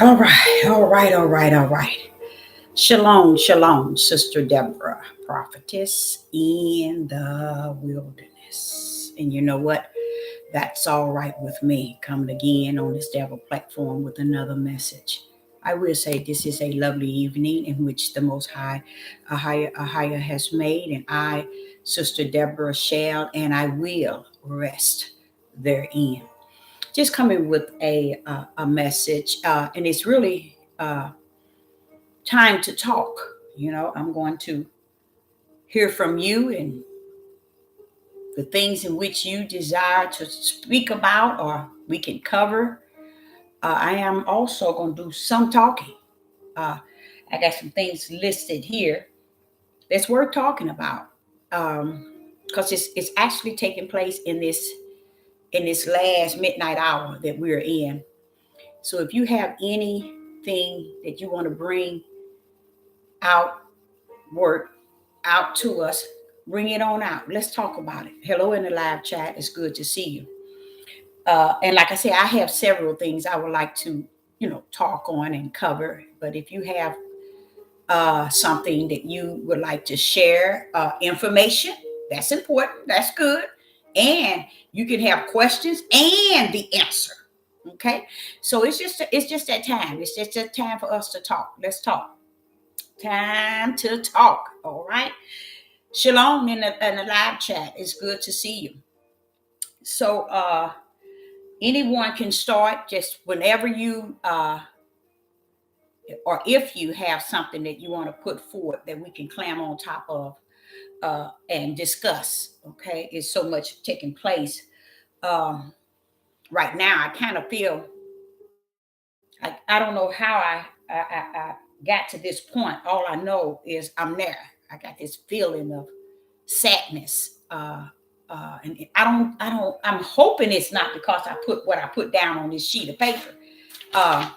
All right, all right, all right, all right. Shalom, shalom, Sister Deborah, prophetess in the wilderness. And you know what? That's all right with me, coming again on this Devil platform with another message. I will say this is a lovely evening in which the Most High, a higher has made, and I, Sister Deborah, shall and I will rest therein. Just coming with a message, and it's really time to talk. I'm going to hear from you and the things in which you desire to speak about, or we can cover. I am also going to do some talking. Uh, I got some things listed here that's worth talking about because it's actually taking place in this last midnight hour that we're in. So if you have anything that you want to bring out, work out to us, bring it on out. Let's talk about it. Hello in the live chat. It's good to see you. And like I said, I have several things I would like to, talk on and cover. But if you have something that you would like to share, information, that's important. That's good. And you can have questions and the answer. Okay. So it's just that time. It's just that time for us to talk. Let's talk. Time to talk. All right. Shalom in the live chat. It's good to see you. So anyone can start just whenever you or if you have something that you want to put forward that we can clam on top of and discuss. Okay, it's so much taking place right now. I kind of feel I don't know how I got to this point. All I know is I'm there. I got this feeling of sadness. And I'm hoping it's not because I put what I put down on this sheet of paper, uh,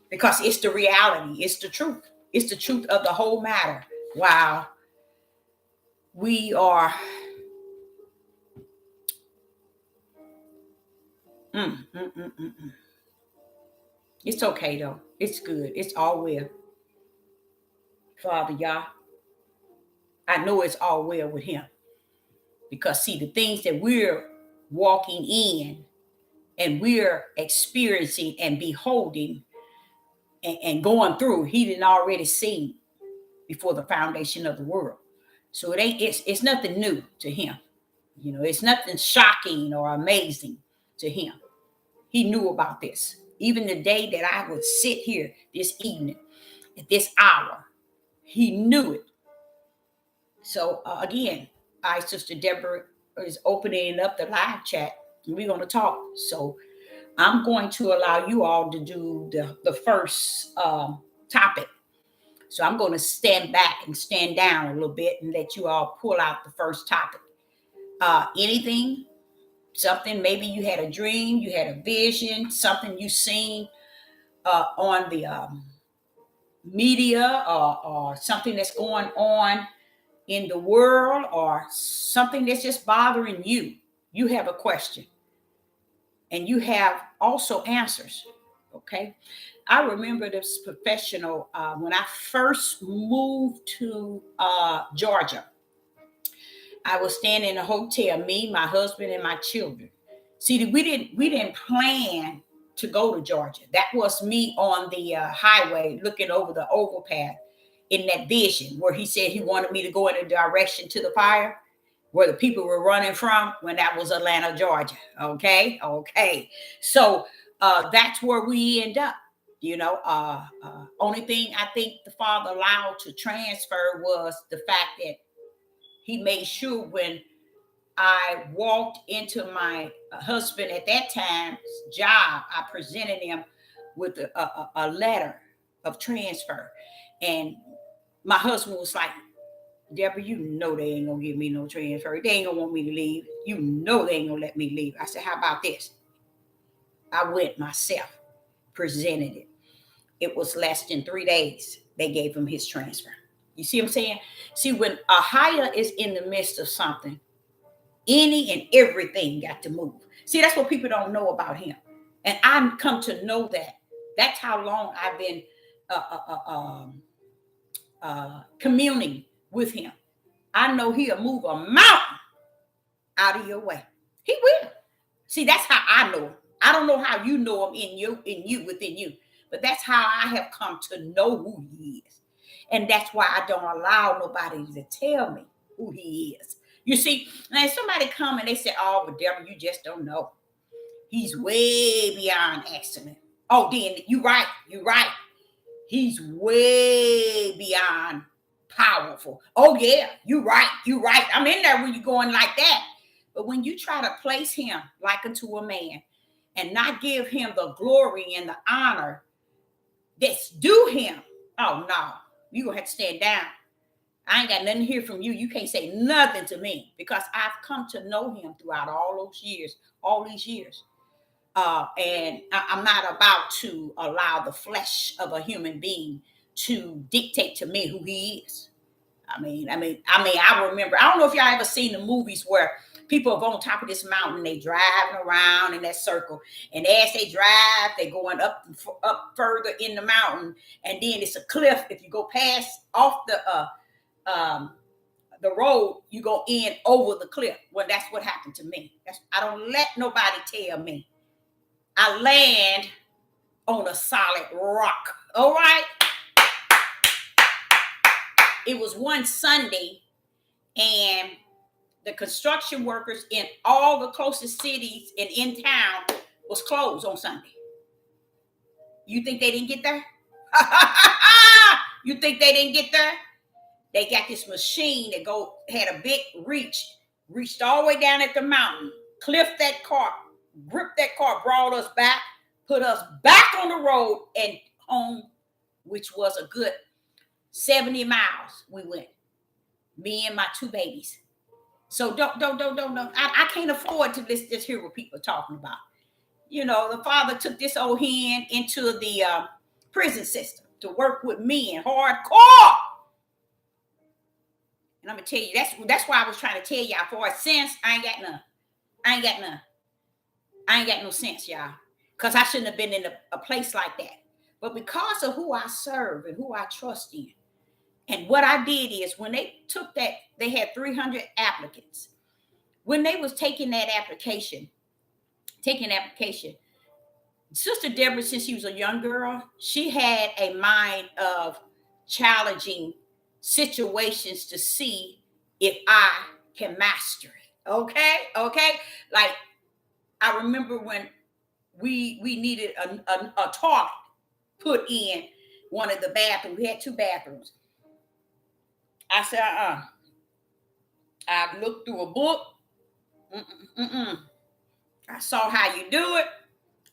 because it's the reality, it's the truth, it's the truth of the whole matter. Wow, we are, mm. It's okay though, it's good, it's all well, Father Yah. I know it's all well with him because see the things that we're walking in and we're experiencing and beholding and going through, he didn't already see before the foundation of the world. So it's nothing new to him. It's nothing shocking or amazing to him. He knew about this. Even the day that I would sit here this evening at this hour, he knew it. So again, Sister Deborah, is opening up the live chat and we're going to talk. So I'm going to allow you all to do the first topic. So I'm going to stand back and stand down a little bit and let you all pull out the first topic. Anything, something, maybe you had a dream, you had a vision, something you seen on the media, or something that's going on in the world, or something that's just bothering you. You have a question and you have also answers. Okay. I remember this professional when I first moved to Georgia. I was staying in a hotel, me, my husband, and my children. See, we didn't plan to go to Georgia. That was me on the highway looking over the overpass in that vision where he said he wanted me to go in a direction to the fire where the people were running from, when that was Atlanta, Georgia. Okay. So that's where we end up. Only thing I think the father allowed to transfer was the fact that he made sure when I walked into my husband at that time's job, I presented him with a letter of transfer. And my husband was like, Deborah, you know they ain't gonna give me no transfer. They ain't gonna want me to leave. You know they ain't gonna let me leave. I said, how about this? I went myself, presented it. It was less than 3 days. They gave him his transfer. You see what I'm saying? See, when a hire is in the midst of something, any and everything got to move. See, that's what people don't know about him. And I've come to know that That's how long I've been communing with him. I know he'll move a mountain out of your way. He will. See, that's how I know him. I don't know how you know him within you, but that's how I have come to know who he is. And that's why I don't allow nobody to tell me who he is. You see, now if somebody come and they say, oh, but Deborah, you just don't know. He's way beyond excellent. Oh, then you're right. He's way beyond powerful. Oh, yeah, you're right. I'm in there when you're going like that. But when you try to place him like unto a man and not give him the glory and the honor that's due him, oh, no, you're going to have to stand down. I ain't got nothing to hear from you. You can't say nothing to me because I've come to know him throughout all these years. And I'm not about to allow the flesh of a human being to dictate to me who he is. I remember, I don't know if y'all ever seen the movies where people are on top of this mountain, they driving around in that circle, and as they drive, they going up further in the mountain, and then it's a cliff. If you go past off the road, you go in over the cliff. Well, that's what happened to me. I don't let nobody tell me. I land on a solid rock. All right. It was one Sunday, and the construction workers in all the closest cities and in town was closed on Sunday. You think they didn't get there? You think they didn't get there? They got this machine that had a big reached all the way down at the mountain, clipped that car, gripped that car, brought us back, put us back on the road and home, which was a good 70 miles we went, me and my two babies. So don't. I can't afford to just hear what people are talking about. You know, the father took this old hen into the prison system to work with me in hardcore. And I'm gonna tell you, that's why I was trying to tell y'all. For a sense, I ain't got none. I ain't got no sense, y'all, because I shouldn't have been in a place like that. But because of who I serve and who I trust in, and what I did is when they took that, they had 300 applicants. When they was taking application, Sister Deborah, since she was a young girl, she had a mind of challenging situations to see if I can master it. Okay. Like I remember when we needed a toilet put in one of the bathrooms. We had two bathrooms. I said, I looked through a book. I saw how you do it.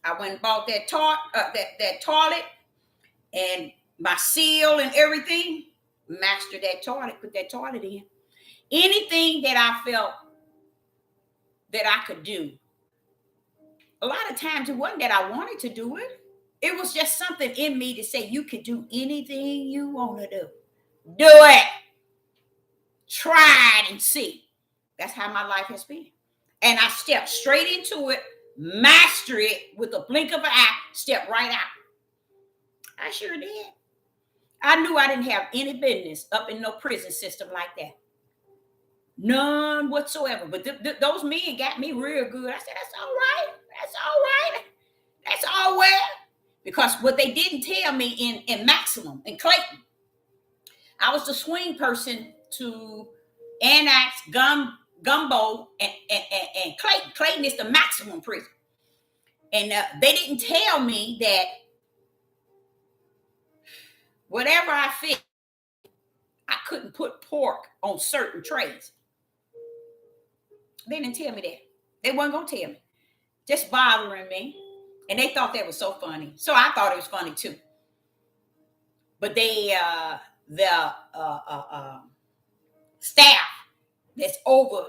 I went and bought that toilet and my seal and everything. Mastered that toilet, put that toilet in. Anything that I felt that I could do. A lot of times it wasn't that I wanted to do it. It was just something in me to say, you could do anything you want to do. Do it. Try it and see. That's how my life has been. And I stepped straight into it, master it with a blink of an eye, step right out. I sure did. I knew I didn't have any business up in no prison system like that. None whatsoever. But those men got me real good. I said, that's all right. That's all well. Because what they didn't tell me in Maximum, in Clayton, I was the swing person to Annex, Gumbo, and Clayton. Clayton is the maximum prison. And they didn't tell me that whatever I fit, I couldn't put pork on certain trays. They didn't tell me that. They weren't going to tell me. Just bothering me. And they thought that was so funny. So I thought it was funny too. But the staff that's over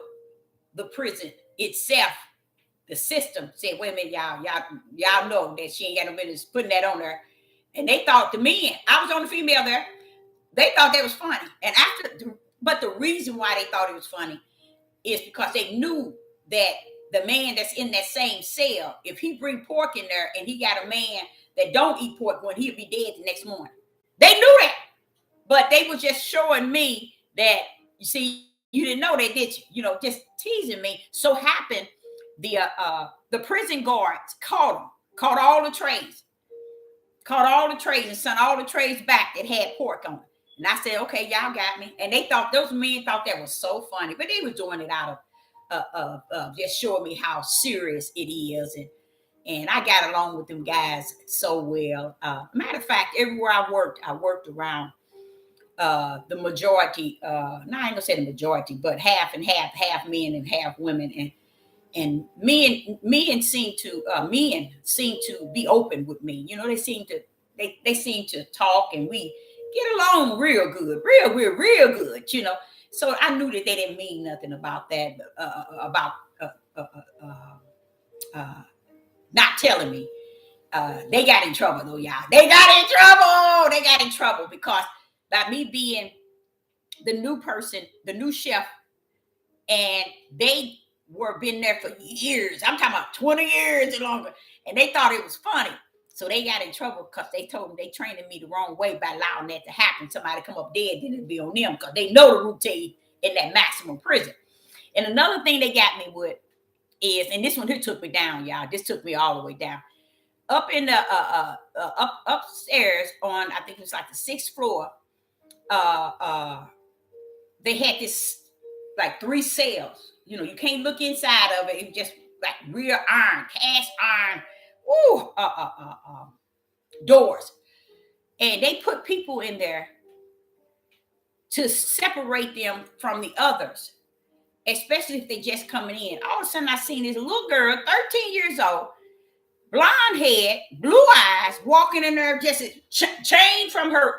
the prison itself, the system said, wait a minute, y'all know that she ain't got no business putting that on there. And they thought the men, I was on the female there, they thought that was funny. But the reason why they thought it was funny is because they knew that the man that's in that same cell, if he bring pork in there and he got a man that don't eat pork when he'll be dead the next morning. They knew that, but they were just showing me that, you see, you didn't know they did, just teasing me. So happened the prison guards caught all the trays, and sent all the trays back that had pork on it. And I said, okay, y'all got me. And those men thought that was so funny, but they were doing it out of just showing me how serious it is. And I got along with them guys so well. Matter of fact, everywhere I worked around the majority, I ain't gonna say the majority, but half and half men and half women. And men seem to be open with me. They seem to talk, and we get along real good, real good. So I knew that they didn't mean nothing about that, about not telling me. They got in trouble though, y'all. They got in trouble because by me being the new person, the new chef, and they were been there for years. I'm talking about 20 years and longer. And they thought it was funny. So they got in trouble because they told them they trained me the wrong way by allowing that to happen. Somebody come up dead, then it'd be on them because they know the routine in that maximum prison. And another thing they got me with is, and this one here took me down, y'all. This took me all the way down. Up in the upstairs on, I think it was like the 6th floor, they had this like 3 cells. You can't look inside of it. It was just like real iron, cast iron, doors. And they put people in there to separate them from the others, especially if they just coming in. All of a sudden, I seen this little girl, 13 years old, blonde head, blue eyes, walking in there, just chained from her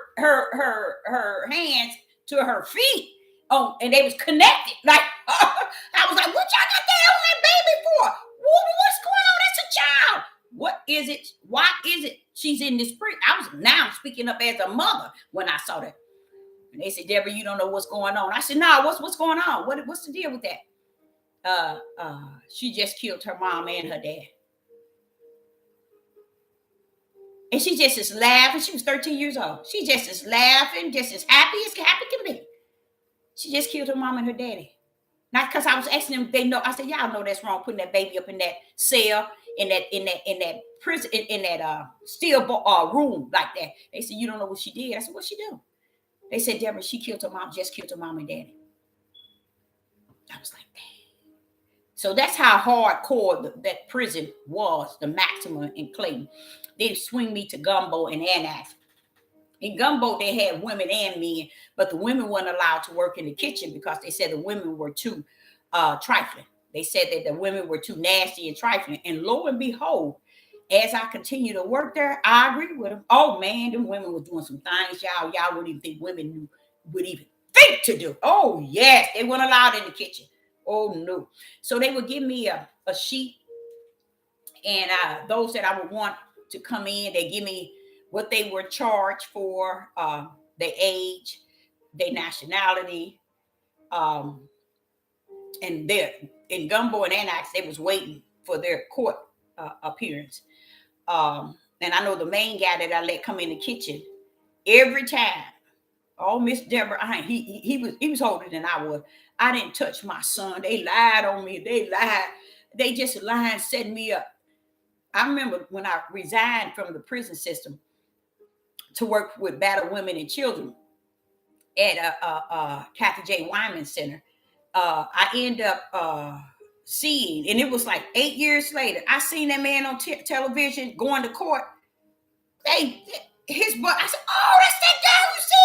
hands to her feet. Oh, and they was connected. Like, I was like, what y'all got that on that baby for? What's going on? That's a child. What is it? Why is it she's in this prison? I was now speaking up as a mother when I saw that. And they said, Deborah, you don't know what's going on. I said, no, what's going on? What's the deal with that? She just killed her mom and her dad. And she just is laughing. She was 13 years old. She just is laughing, just as happy can be. She just killed her mom and her daddy. Not because I was asking them, they know. I said, y'all know that's wrong, putting that baby up in that cell, in that prison, in that steel room like that. They said, you don't know what she did. I said, what she do? They said, Deborah, she killed her mom, just killed her mom and daddy. I was like, dang. So that's how hardcore that prison was, the maximum in Clayton. They swing me to Gumbo and Annex. In Gumbo, they had women and men, but the women weren't allowed to work in the kitchen because they said the women were too trifling. They said that the women were too nasty and trifling. And lo and behold, as I continue to work there, I agree with them. Oh, man, them women were doing some things y'all wouldn't even think women would even think to do. Oh, yes, they weren't allowed in the kitchen. Oh, no. So they would give me a sheet, and those that I would want to come in, they give me what they were charged for, their age, their nationality, and in Gumbo and Annex, they was waiting for their court appearance. And I know the main guy that I let come in the kitchen every time. Oh, Miss Deborah, he was older than I was. I didn't touch my son. They lied on me. They lied. They just lied, setting me up. I remember when I resigned from the prison system to work with battered women and children at Kathy J. Wyman Center. I end up seeing, and it was like 8 years later, I seen that man on television going to court. His butt. I said, "Oh, that's that guy you said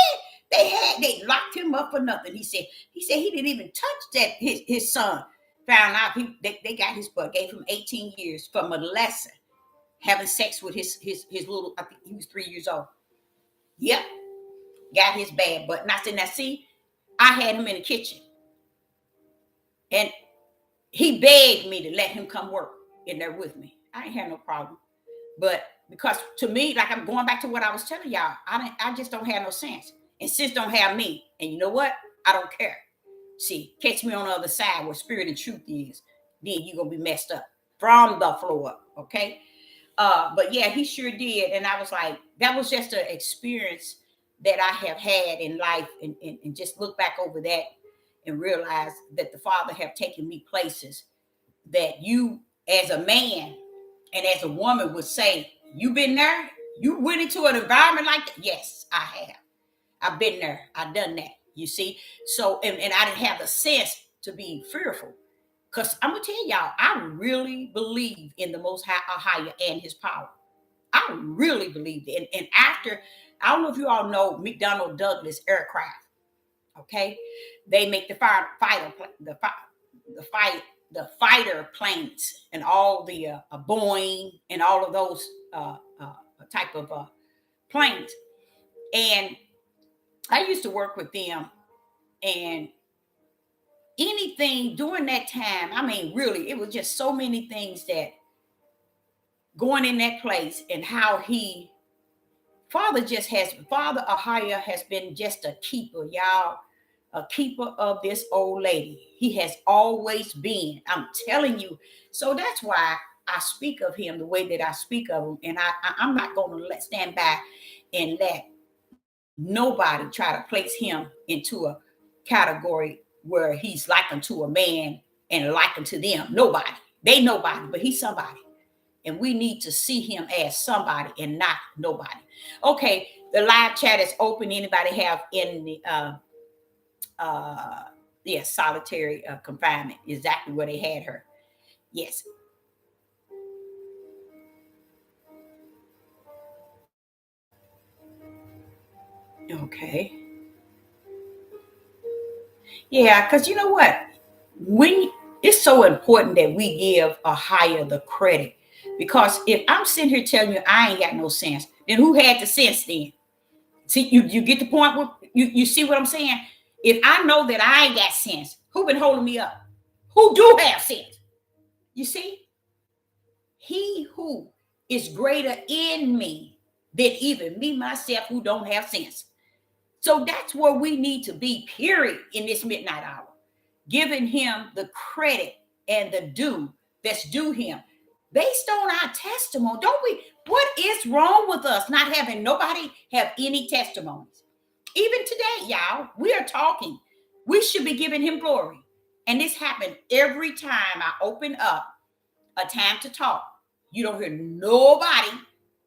they locked him up for nothing." He said he didn't even touch that his son. Found out they got his butt. Gave him 18 years for molesting, having sex with his little. I think he was 3 years old. Yep, got his bad butt. And I said, "Now see, I had him in the kitchen, and he begged me to let him come work in there with me. I ain't had no problem, but." Because to me, like I'm going back to what I was telling y'all, I just don't have no sense. And sense don't have me. And you know what? I don't care. See, catch me on the other side where spirit and truth is. Then you're going to be messed up from the floor up. Okay? But yeah, he sure did. And I was like, that was just an experience that I have had in life, and just look back over that and realize that the Father have taken me places that you as a man and as a woman would say, you been there? You went into an environment like that? Yes, I have. I've been there. I've done that. You see? So, and I didn't have the sense to be fearful. Because I'm going to tell y'all, I really believe in the Most Higher and his power. I really believed it. And after, I don't know if you all know McDonnell Douglas aircraft. Okay, they make the fighter planes and all the Boeing and all of those type of planes. And I used to work with them, and anything during that time, I mean, really, it was just so many things that going in that place, and how Father Ahaya has been just a keeper, y'all. A keeper of this old lady. He has always been. I'm telling you. So that's why I speak of him the way that I speak of him. And I'm not going to stand back and let nobody try to place him into a category where he's likened to a man and likened to them. Nobody. They nobody, but he's somebody. And we need to see him as somebody and not nobody. Okay, the live chat is open. Anybody have any yes, solitary confinement, exactly where they had her. Yes. Okay. Yeah, because you know what? When it's so important that we give Ahaya the credit. Because if I'm sitting here telling you I ain't got no sense, then who had the sense then? See, you get the point where you see what I'm saying? If I know that I ain't got sense, who been holding me up? Who do have sense? You see? He who is greater in me than even me myself who don't have sense. So that's where we need to be, period, in this midnight hour. Giving him the credit and the due that's due him. Based on our testimony, don't we? What is wrong with us not having nobody have any testimonies? Even today, y'all, we are talking. We should be giving him glory. And this happened every time I open up a time to talk. You don't hear nobody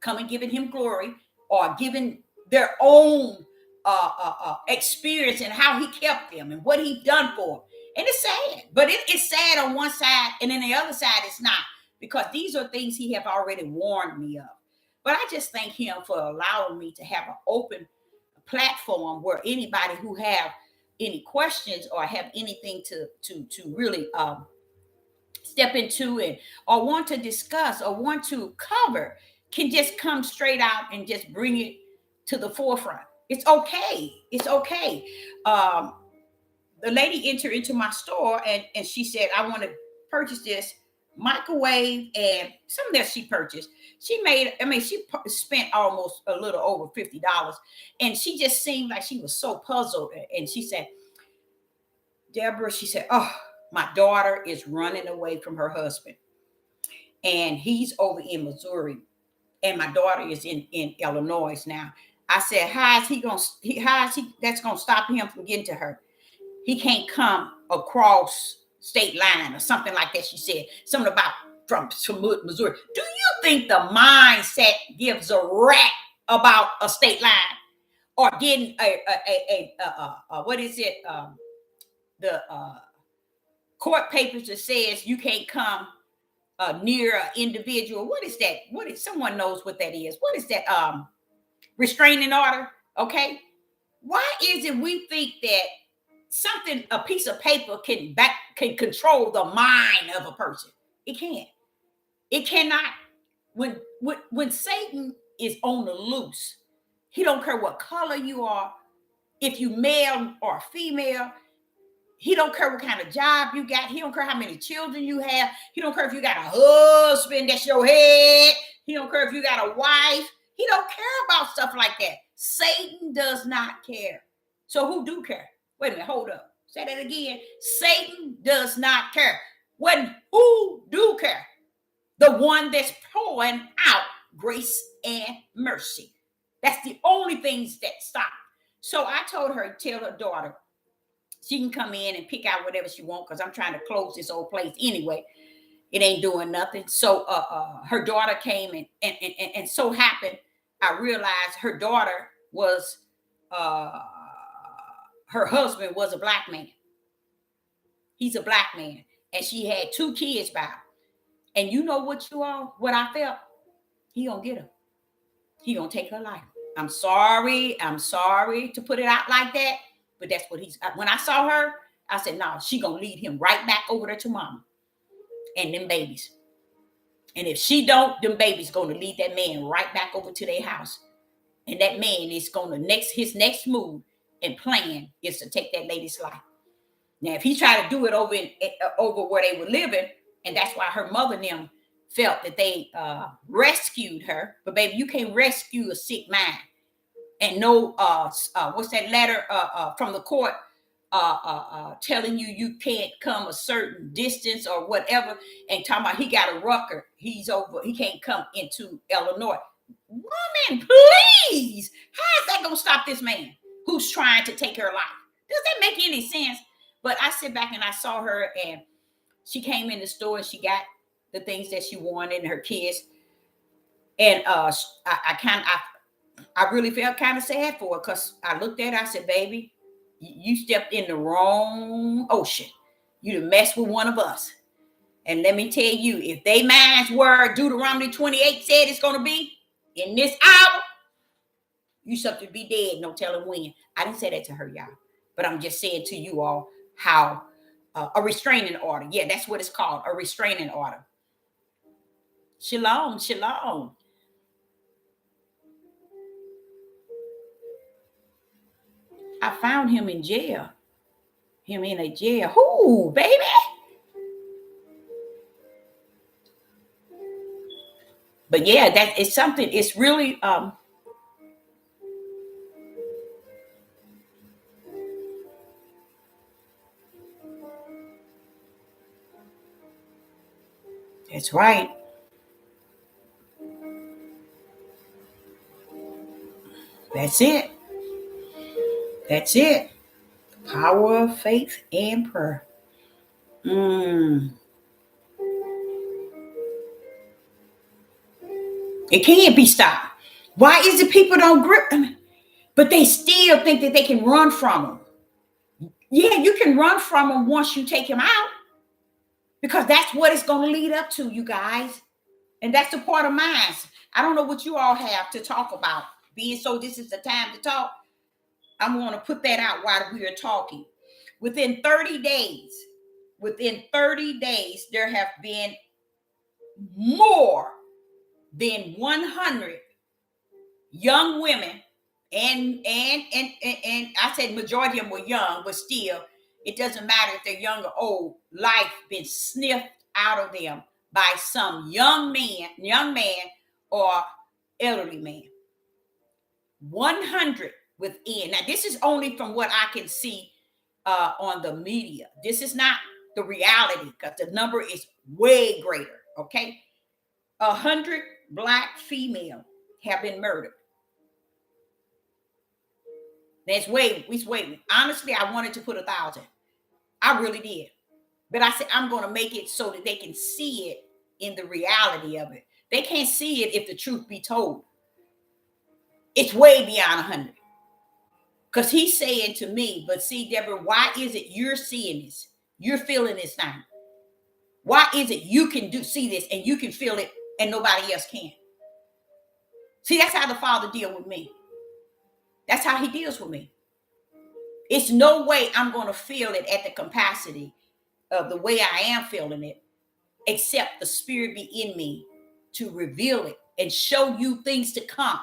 coming giving him glory or giving their own experience and how he kept them and what he done for them. And it's sad, but it's sad on one side, and then the other side it's not, because these are things he have already warned me of. But I just thank him for allowing me to have an open platform where anybody who have any questions or have anything to really step into it or want to discuss or want to cover can just come straight out and just bring it to the forefront. It's okay. It's okay. The lady entered into my store, and she said, I want to purchase this microwave and something that she purchased. She spent almost a little over $50. And she just seemed like she was so puzzled. And she said, Deborah, she said, oh, my daughter is running away from her husband. And he's over in Missouri. And my daughter is in Illinois now. I said, how is he that's gonna stop him from getting to her? He can't come across state line or something like that. She said something about from Missouri. Do you think the mindset gives a rat about a state line or getting what is it? The court papers that says you can't come near an individual. What is that? What is, someone knows what that is? What is that? Restraining order. Okay. Why is it we think that something, a piece of paper can control the mind of a person? It can't. It cannot. When Satan is on the loose, he don't care what color you are, if you male or female. He don't care what kind of job you got. He don't care how many children you have. He don't care if you got a husband that's your head. He don't care if you got a wife. He don't care about stuff like that. Satan does not care. So who do care? Wait a minute, hold up. Say that again. Satan does not care. Who do care? the one that's pouring out grace and mercy. That's the only things that stop. So I told her, tell her daughter, she can come in and pick out whatever she wants because I'm trying to close this old place anyway. It ain't doing nothing. So her daughter came and so happened, I realized her daughter was, her husband was a black man. He's a black man. And she had 2 kids by him. And you know what what I felt? He gonna get her. He gonna take her life. I'm sorry to put it out like that, but that's what when I saw her, I said, no, she gonna lead him right back over there to mama and them babies. And if she don't, them babies gonna lead that man right back over to their house. And that man is gonna his next move and plan is to take that lady's life. Now, if he tried to do it over where they were living, and that's why her mother and them felt that they rescued her. But baby, you can't rescue a sick mind. And no, what's that letter from the court telling you can't come a certain distance or whatever, and talking about he got a rucker, he can't come into Illinois. Woman, please, how is that gonna stop this man who's trying to take her life? Does that make any sense? But I sit back and I saw her, and she came in the store and she got the things that she wanted and her kids. And I really felt kind of sad for her because I looked at her, I said, baby, you stepped in the wrong ocean. You done messed with one of us. And let me tell you, if they minds were Deuteronomy 28 said it's going to be in this hour, you something to be dead, no telling when. I didn't say that to her, y'all. But I'm just saying to you all how a restraining order. Yeah, that's what it's called, a restraining order. Shalom, shalom. I found him in jail. Him in a jail. Who, baby? But yeah, that is something. It's really that's right. That's it. That's it. Power of faith and prayer. It can't be stopped. Why is it people don't grip them, but they still think that they can run from them? Yeah, you can run from them once you take them out, because that's what it's going to lead up to, you guys. And that's the part of mine. I don't know what you all have to talk about. Being so this is the time to talk, I'm going to put that out while we are talking. Within 30 days, there have been more than 100 young women, and I said majority of them were young, but still, it doesn't matter if they're young or old. Life been sniffed out of them by some young man or elderly man. 100 within. Now, this is only from what I can see on the media. This is not the reality, because the number is way greater. Okay, 100 Black female have been murdered. That's way. Honestly, I wanted to put 1,000. I really did. But I said, I'm going to make it so that they can see it in the reality of it. They can't see it if the truth be told. It's way beyond 100. Because he's saying to me, but see, Deborah, why is it you're seeing this? You're feeling this now. Why is it you can see this and you can feel it and nobody else can? See, that's how the Father deals with me. That's how he deals with me. It's no way I'm going to feel it at the capacity of the way I am feeling it, except the Spirit be in me to reveal it and show you things to come,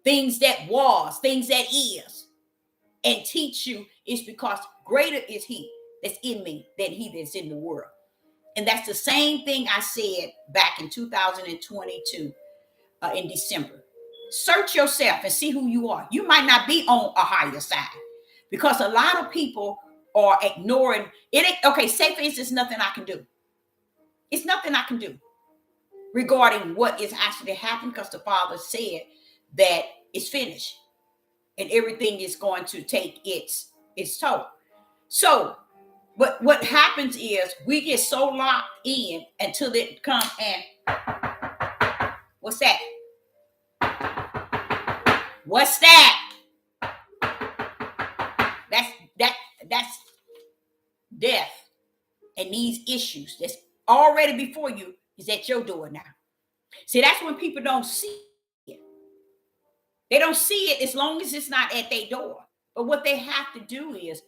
things that was, things that is, and teach you. It's because greater is he that's in me than he that's in the world. And that's the same thing I said back in 2022 in December. Search yourself and see who you are. You might not be on a higher side, because a lot of people are ignoring it. Okay, say for instance, nothing I can do. It's nothing I can do. regarding what is actually happening, because the Father said that it's finished and everything is going to take its toll. So what happens is we get so locked in until it come and what's that? What's that? That's death. And these issues that's already before you is at your door now. See, that's when people don't see it. They don't see it as long as it's not at their door. But what they have to do is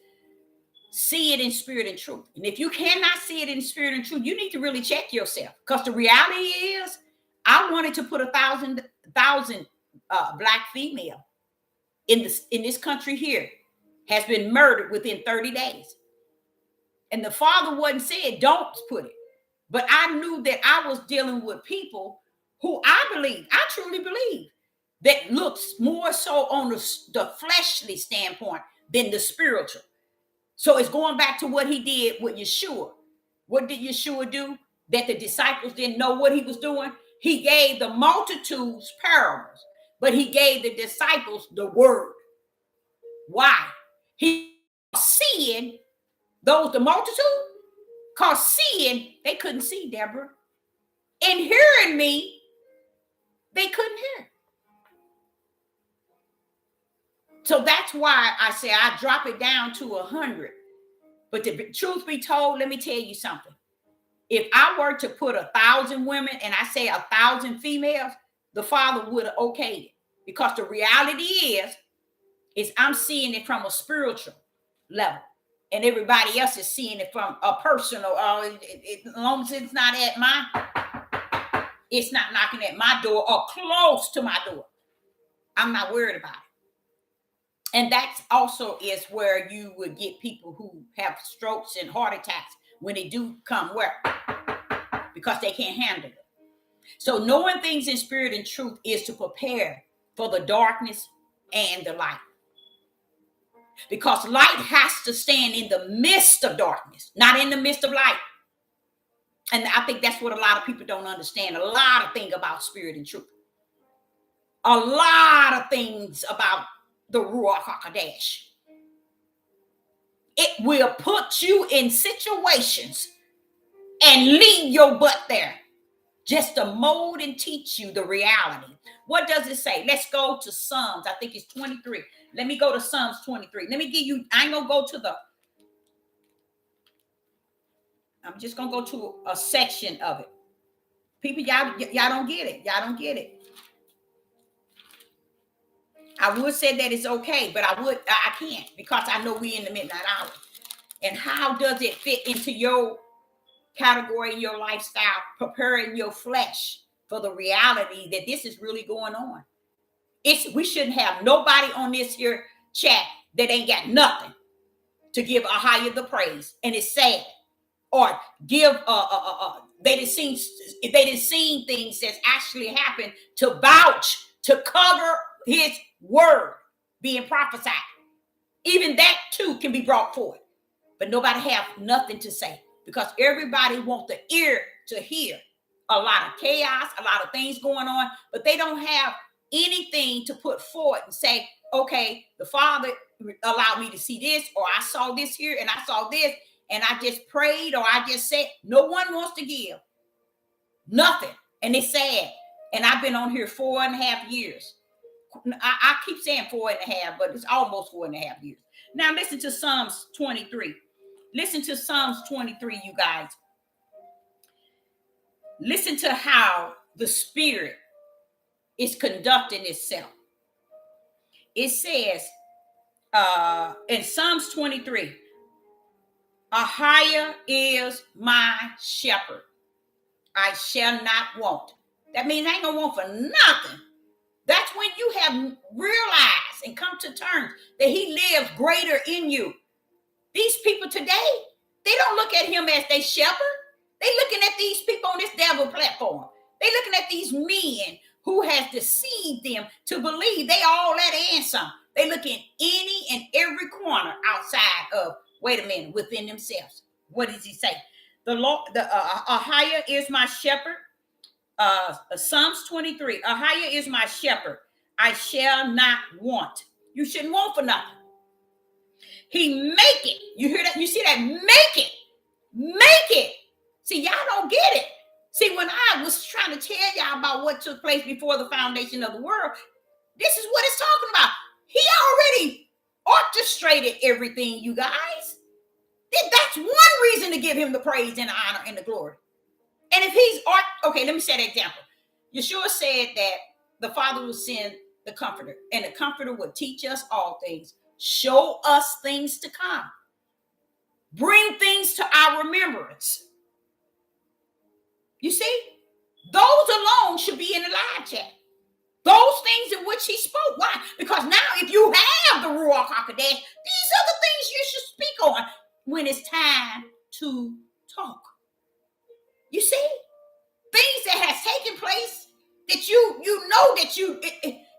see it in spirit and truth. And if you cannot see it in spirit and truth, you need to really check yourself. Because the reality is, I wanted to put 1,000 black female in this country here has been murdered within 30 days. And the Father wasn't saying, don't put it. But I knew that I was dealing with people who I truly believe, that looks more so on the fleshly standpoint than the spiritual. So it's going back to what he did with Yeshua. What did Yeshua do that the disciples didn't know what he was doing? He gave the multitudes parables, but he gave the disciples the word. Why? He seeing the multitude, cause seeing, they couldn't see, Deborah. And hearing me, they couldn't hear. So that's why I say I drop it down to 100. But the truth be told, let me tell you something. If I were to put 1,000 women and I say 1,000 females, the Father would have okayed it. Because the reality is I'm seeing it from a spiritual level. And everybody else is seeing it from a personal, as long as it's not it's not knocking at my door or close to my door. I'm not worried about it. And that also is where you would get people who have strokes and heart attacks when they do come where? Because they can't handle it. So knowing things in spirit and truth is to prepare for the darkness and the light. Because light has to stand in the midst of darkness, not in the midst of light. And I think that's what a lot of people don't understand. A lot of things about spirit and truth. A lot of things about the Ruach HaKodesh. It will put you in situations and leave your butt there just to mold and teach you the reality. What does it say? Let's go to Psalms. I think it's 23. Let me go to Psalms 23. Let me give you, I ain't going to go to I'm just going to go to a section of it. People, y'all don't get it. Y'all don't get it. I would say that it's okay, but I can't, because I know we're in the midnight hour. And how does it fit into your category, your lifestyle, preparing your flesh for the reality that this is really going on? We shouldn't have nobody on this here chat that ain't got nothing to give a higher the praise, and it's sad. Or give they didn't see things that's actually happened to vouch to cover his word being prophesied. Even that too can be brought forth, but nobody have nothing to say, because everybody wants the ear to hear a lot of chaos, a lot of things going on, but they don't have anything to put forth and say, okay, the Father allowed me to see this, or I saw this here and I saw this, and I just prayed, or I just said. No one wants to give nothing, and it's sad. And I've been on here 4.5 years. I keep saying 4.5, but it's almost 4.5 years. Now listen to Psalms 23. Listen to Psalms 23, you guys. Listen to how the Spirit is conducting itself. It says in Psalms 23, Ahijah is my shepherd. I shall not want. That means I ain't gonna want for nothing. That's when you have realized and come to terms that he lives greater in you. These people today, they don't look at him as their shepherd. They looking at these people on this devil platform. They looking at these men who has deceived them to believe they all that and some. They look in any and every corner outside of, wait a minute, within themselves. What does he say? The Lord, Ahijah is my shepherd. Psalms 23. Ahiah is my shepherd. I shall not want. You shouldn't want for nothing. He make it. You hear that? You see that? Make it. Make it. See, y'all don't get it. See, when I was trying to tell y'all about what took place before the foundation of the world, this is what it's talking about. He already orchestrated everything, you guys. That's one reason to give him the praise and the honor and the glory. And if he's okay, let me set an example. Yeshua said that the Father will send the Comforter, and the Comforter will teach us all things, show us things to come, bring things to our remembrance. You see, those alone should be in the live chat. Those things in which he spoke. Why? Because now if you have the Ruach HaKodesh, these are the things you should speak on when it's time to talk. You see, things that has taken place that you know that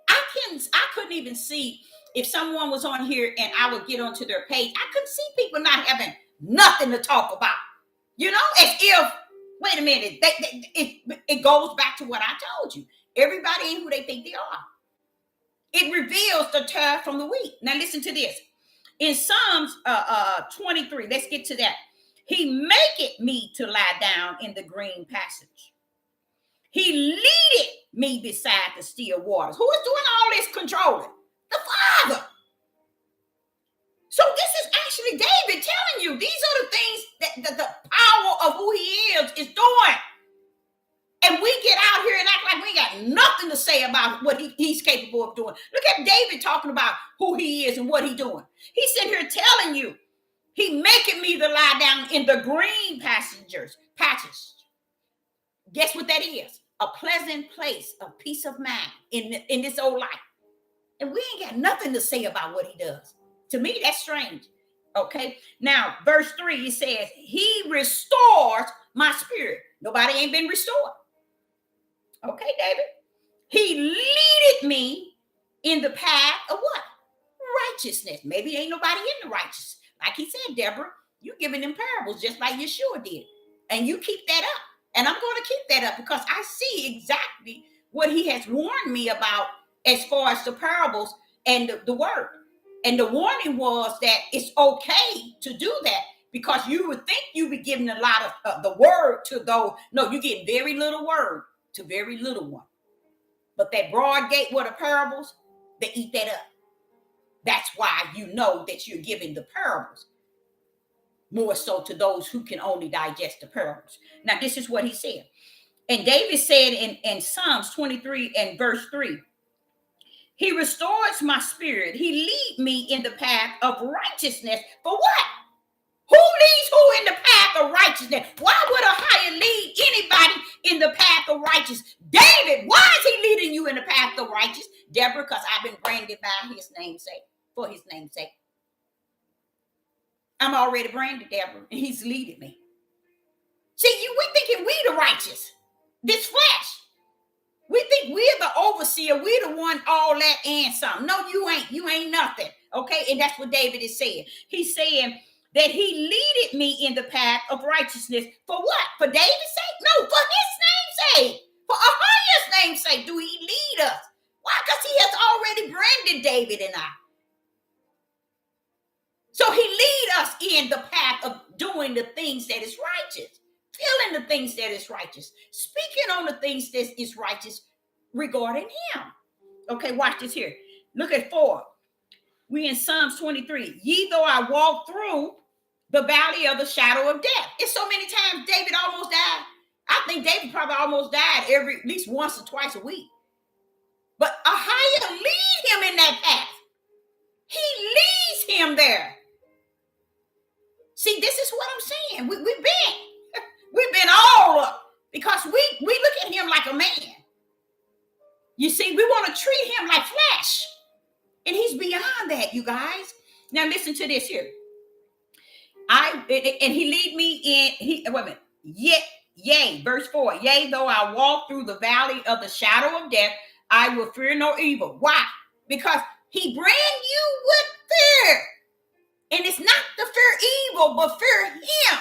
I couldn't even see if someone was on here and I would get onto their page. I couldn't see people not having nothing to talk about. You know, as if, wait a minute, it goes back to what I told you. Everybody ain't who they think they are. It reveals the tare from the wheat. Now listen to this. In Psalms 23, let's get to that. He maketh me to lie down in the green passage. He leadeth me beside the still waters. Who is doing all this controlling? The Father. So this is actually David telling you, these are the things that the power of who he is doing. And we get out here and act like we got nothing to say about what he's capable of doing. Look at David talking about who he is and what he's doing. He's sitting here telling you, he making me to lie down in the green patches. Guess what that is? A pleasant place of peace of mind in this old life. And we ain't got nothing to say about what he does. To me, that's strange. Okay. Now, verse 3, it says, he restores my spirit. Nobody ain't been restored. Okay, David. He leadeth me in the path of what? Righteousness. Maybe ain't nobody in the righteous. Like he said, Deborah, you giving them parables just like Yeshua did. And you keep that up. And I'm going to keep that up because I see exactly what he has warned me about as far as the parables and the word. And the warning was that it's okay to do that because you would think you be giving a lot of the word to those. No, you get very little word to very little one. But that broad gate where the parables, they eat that up. That's why you know that you're giving the parables more so to those who can only digest the parables. Now, this is what he said. And David said in Psalms 23 and verse 3, he restores my spirit. He lead me in the path of righteousness. For what? Who leads who in the path of righteousness? Why would Ahiah lead anybody in the path of righteousness? David, why is he leading you in the path of righteousness? Deborah, because I've been branded by his namesake, for his namesake. I'm already branded, Deborah, and he's leading me. See, we thinking we the righteous, this flesh. We think we're the overseer. We're the one all that and some. No, you ain't. You ain't nothing. Okay? And that's what David is saying. He's saying that he leaded me in the path of righteousness. For what? For David's sake? No, for his name's sake. For Ahiah's name's sake do he lead us. Why? Because he has already branded David and I. So he lead us in the path of doing the things that is righteous. Feeling the things that is righteous, speaking on the things that is righteous regarding him. Okay, watch this here. Look at 4. We in Psalms 23. Ye though I walk through the valley of the shadow of death. It's so many times David almost died. I think David probably almost died at least once or twice a week. But Ahiah lead him in that path. He leads him there. See, this is what I'm saying. We've been all up because we look at him like a man. You see, we want to treat him like flesh. And he's beyond that, you guys. Now listen to this here. And he lead me in, yea, verse 4. Yea, though I walk through the valley of the shadow of death, I will fear no evil. Why? Because he brand you with fear. And it's not to fear evil, but fear him.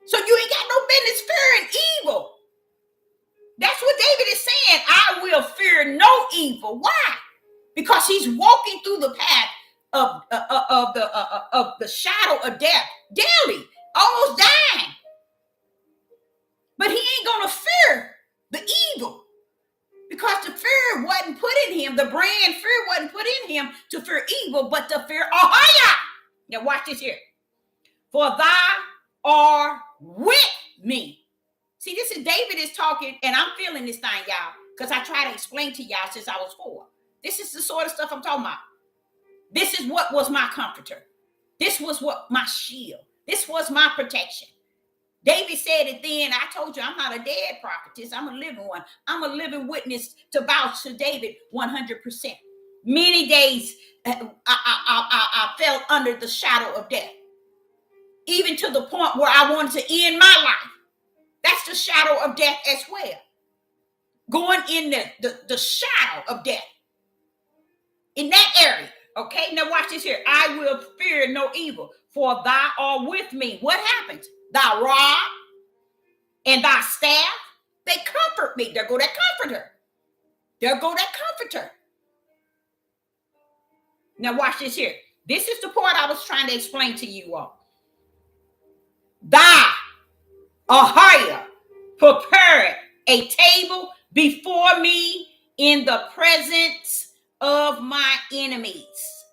So you ain't got no business fearing evil. That's what David is saying. I will fear no evil. Why? Because he's walking through the path of the shadow of death daily, almost dying. But he ain't gonna fear the evil, because the fear wasn't put in him. The brand fear wasn't put in him to fear evil, but to fear Ahia. Now watch this here. For thou art with me. See, this is David is talking, and I'm feeling this thing, y'all, because I try to explain to y'all since I was 4. This is the sort of stuff I'm talking about. This is what was my comforter. This was what my shield. This was my protection. David said it then. I told you I'm not a dead prophetess. I'm a living one. I'm a living witness to vouch to David 100%. Many days I fell under the shadow of death, even to the point where I wanted to end my life. That's the shadow of death as well. Going in the shadow of death. In that area. Okay, now watch this here. I will fear no evil, for thou art with me. What happens? Thy rod and thy staff, they comfort me. There go that comforter. There go that comforter. Now watch this here. This is the part I was trying to explain to you all. Thy Ahia prepared a table before me in the presence of my enemies.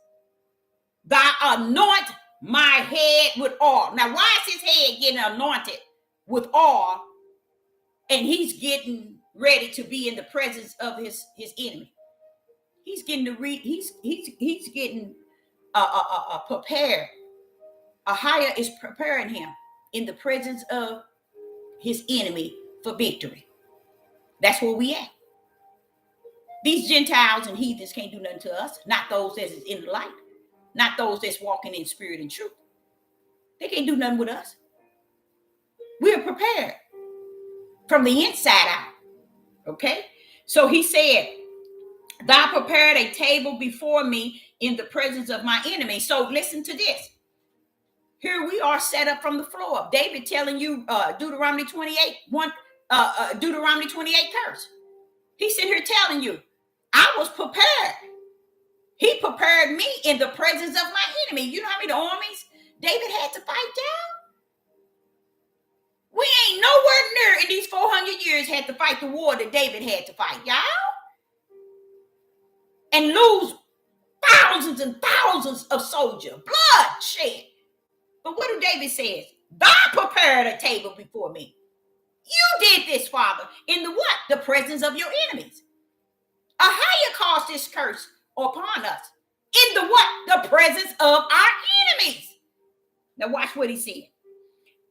Thou anoint my head with oil. Now, why is his head getting anointed with oil and he's getting ready to be in the presence of his enemy? He's getting to read. He's getting prepared. Ahia is preparing him in the presence of his enemy for victory. That's where we at. These Gentiles and heathens can't do nothing to us. Not those that's in the light. Not those that's walking in spirit and truth. They can't do nothing with us. We are prepared from the inside out. Okay? So he said, thou prepared a table before me in the presence of my enemy. So listen to this. Here we are set up from the floor up. David telling you Deuteronomy 28, Deuteronomy 28 curse. He's sitting here telling you, I was prepared. He prepared me in the presence of my enemy. You know how many armies David had to fight down? We ain't nowhere near in these 400 years had to fight the war that David had to fight, y'all. And lose thousands and thousands of soldiers, blood shed. But what do David says? Thou prepared a table before me. You did this, Father, in the what? The presence of your enemies. Ahia caused this curse upon us. In the what? The presence of our enemies. Now watch what he said.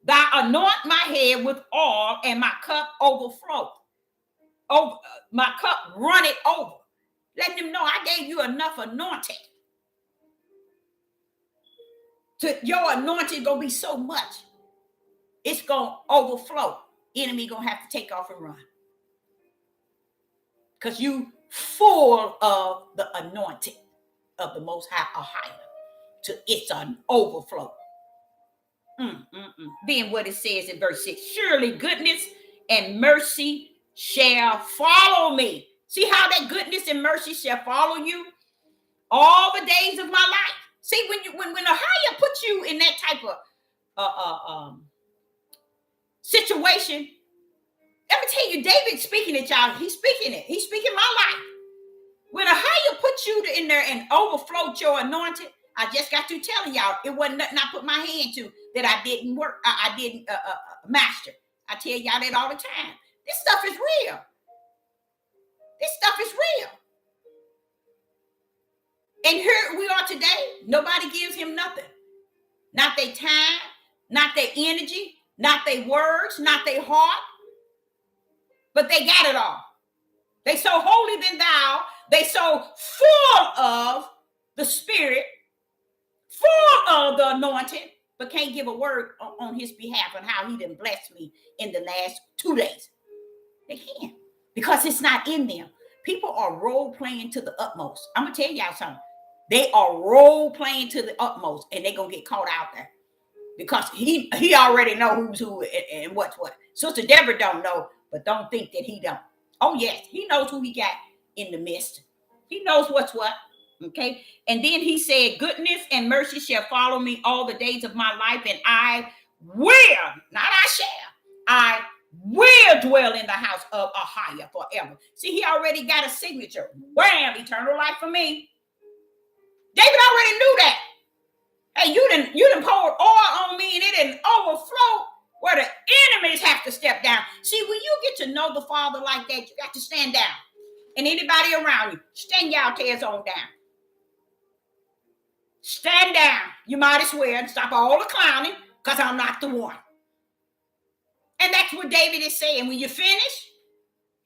Thou anoint my head with oil, and my cup overflow. My cup run it over. Letting them know I gave you enough anointing. Your anointing gonna be so much. It's gonna overflow. Enemy gonna have to take off and run. Because you full of the anointing of the Most High Ahia. To it's an overflow. Then what it says in verse 6, surely goodness and mercy shall follow me. See how that goodness and mercy shall follow you all the days of my life. See, when Ahia puts you in that type of situation, let me tell you, David speaking it, y'all. He's speaking it. He's speaking my life. When Ahia put you in there and overflowed your anointing, I just got through telling y'all it wasn't nothing I put my hand to that I didn't work. I didn't master. I tell y'all that all the time. This stuff is real. This stuff is real. And here we are today. Nobody gives him nothing. Not their time, not their energy, not their words, not their heart. But they got it all. They so holy than thou. They so full of the Spirit, full of the anointing, but can't give a word on his behalf on how he done blessed me in the last 2 days. They can't, because it's not in them. People are role playing to the utmost. I'm gonna tell y'all something. They are role playing to the utmost, and they're gonna get caught out there because he already know who's who and what's what. Sister Deborah don't know, But don't think that he don't. Oh, yes, he knows who he got in the midst. He knows what's what. Okay. And then he said, goodness and mercy shall follow me all the days of my life, and I will, not I shall, I will dwell in the house of Ahiah forever. See, he already got a signature. Wham, eternal life for me. David already knew that. Hey, you didn't pour oil on me and it didn't overflow where the enemies have to step down. See, when you get to know the Father like that, you got to stand down. And anybody around you, stand y'all tails on down. Stand down. You might as well stop all the clowning, because I'm not the one. And that's what David is saying. When you finish,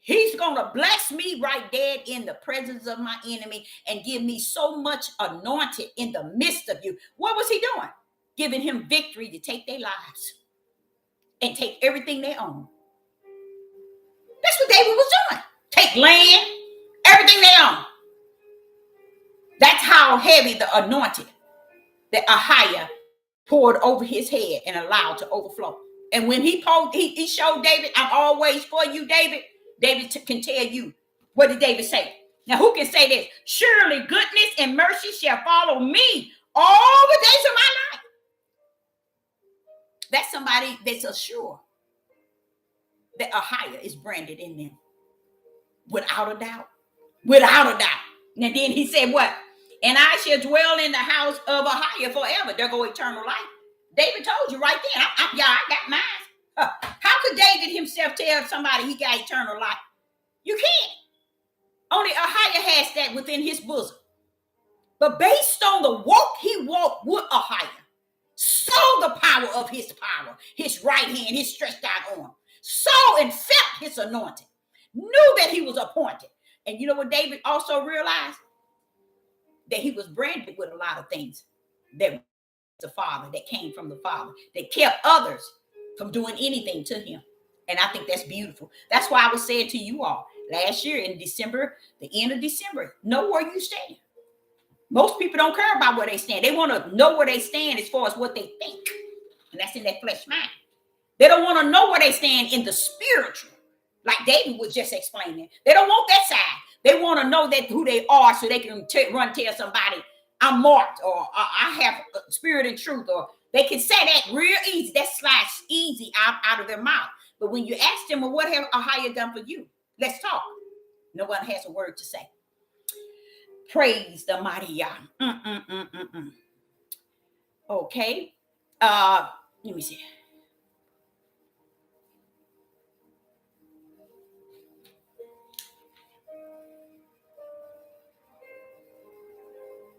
he's going to bless me right there in the presence of my enemy and give me so much anointed in the midst of you. What was he doing? Giving him victory to take their lives and take everything they own. That's what David was doing. Take land, everything they own. That's how heavy the anointed that Ahiah poured over his head and allowed to overflow. And when he showed David, I'm always for you, David. David can tell you, what did David say? Now, who can say this? Surely goodness and mercy shall follow me all the days of my life. That's somebody that's assured that Ahiah is branded in them. Without a doubt. Without a doubt. And then he said what? And I shall dwell in the house of Ahiah forever. There go eternal life. David told you right then. I got mine. How could David himself tell somebody he got eternal life? You can't. Only Ahiah has that within his bosom. But based on the walk he walked with Ahiah, saw the power of his power, his right hand, his stretched out arm, saw and felt his anointing, knew that he was appointed. And you know what David also realized? That he was branded with a lot of things that the Father, that came from the Father, that kept others from doing anything to him. And I think that's beautiful. That's why I was saying to you all last year in December, the end of December, know where you stand. Most people don't care about where they stand. They want to know where they stand as far as what they think. And that's in their flesh mind. They don't want to know where they stand in the spiritual, like David was just explaining. They don't want that side. They want to know that who they are so they can tell somebody, I'm marked, or I have spirit and truth, or they can say that real easy. That slides easy out of their mouth. But when you ask them, well, what have Ahiah done for you? Let's talk. No one has a word to say. Praise the mighty Yah. Okay. Let me see.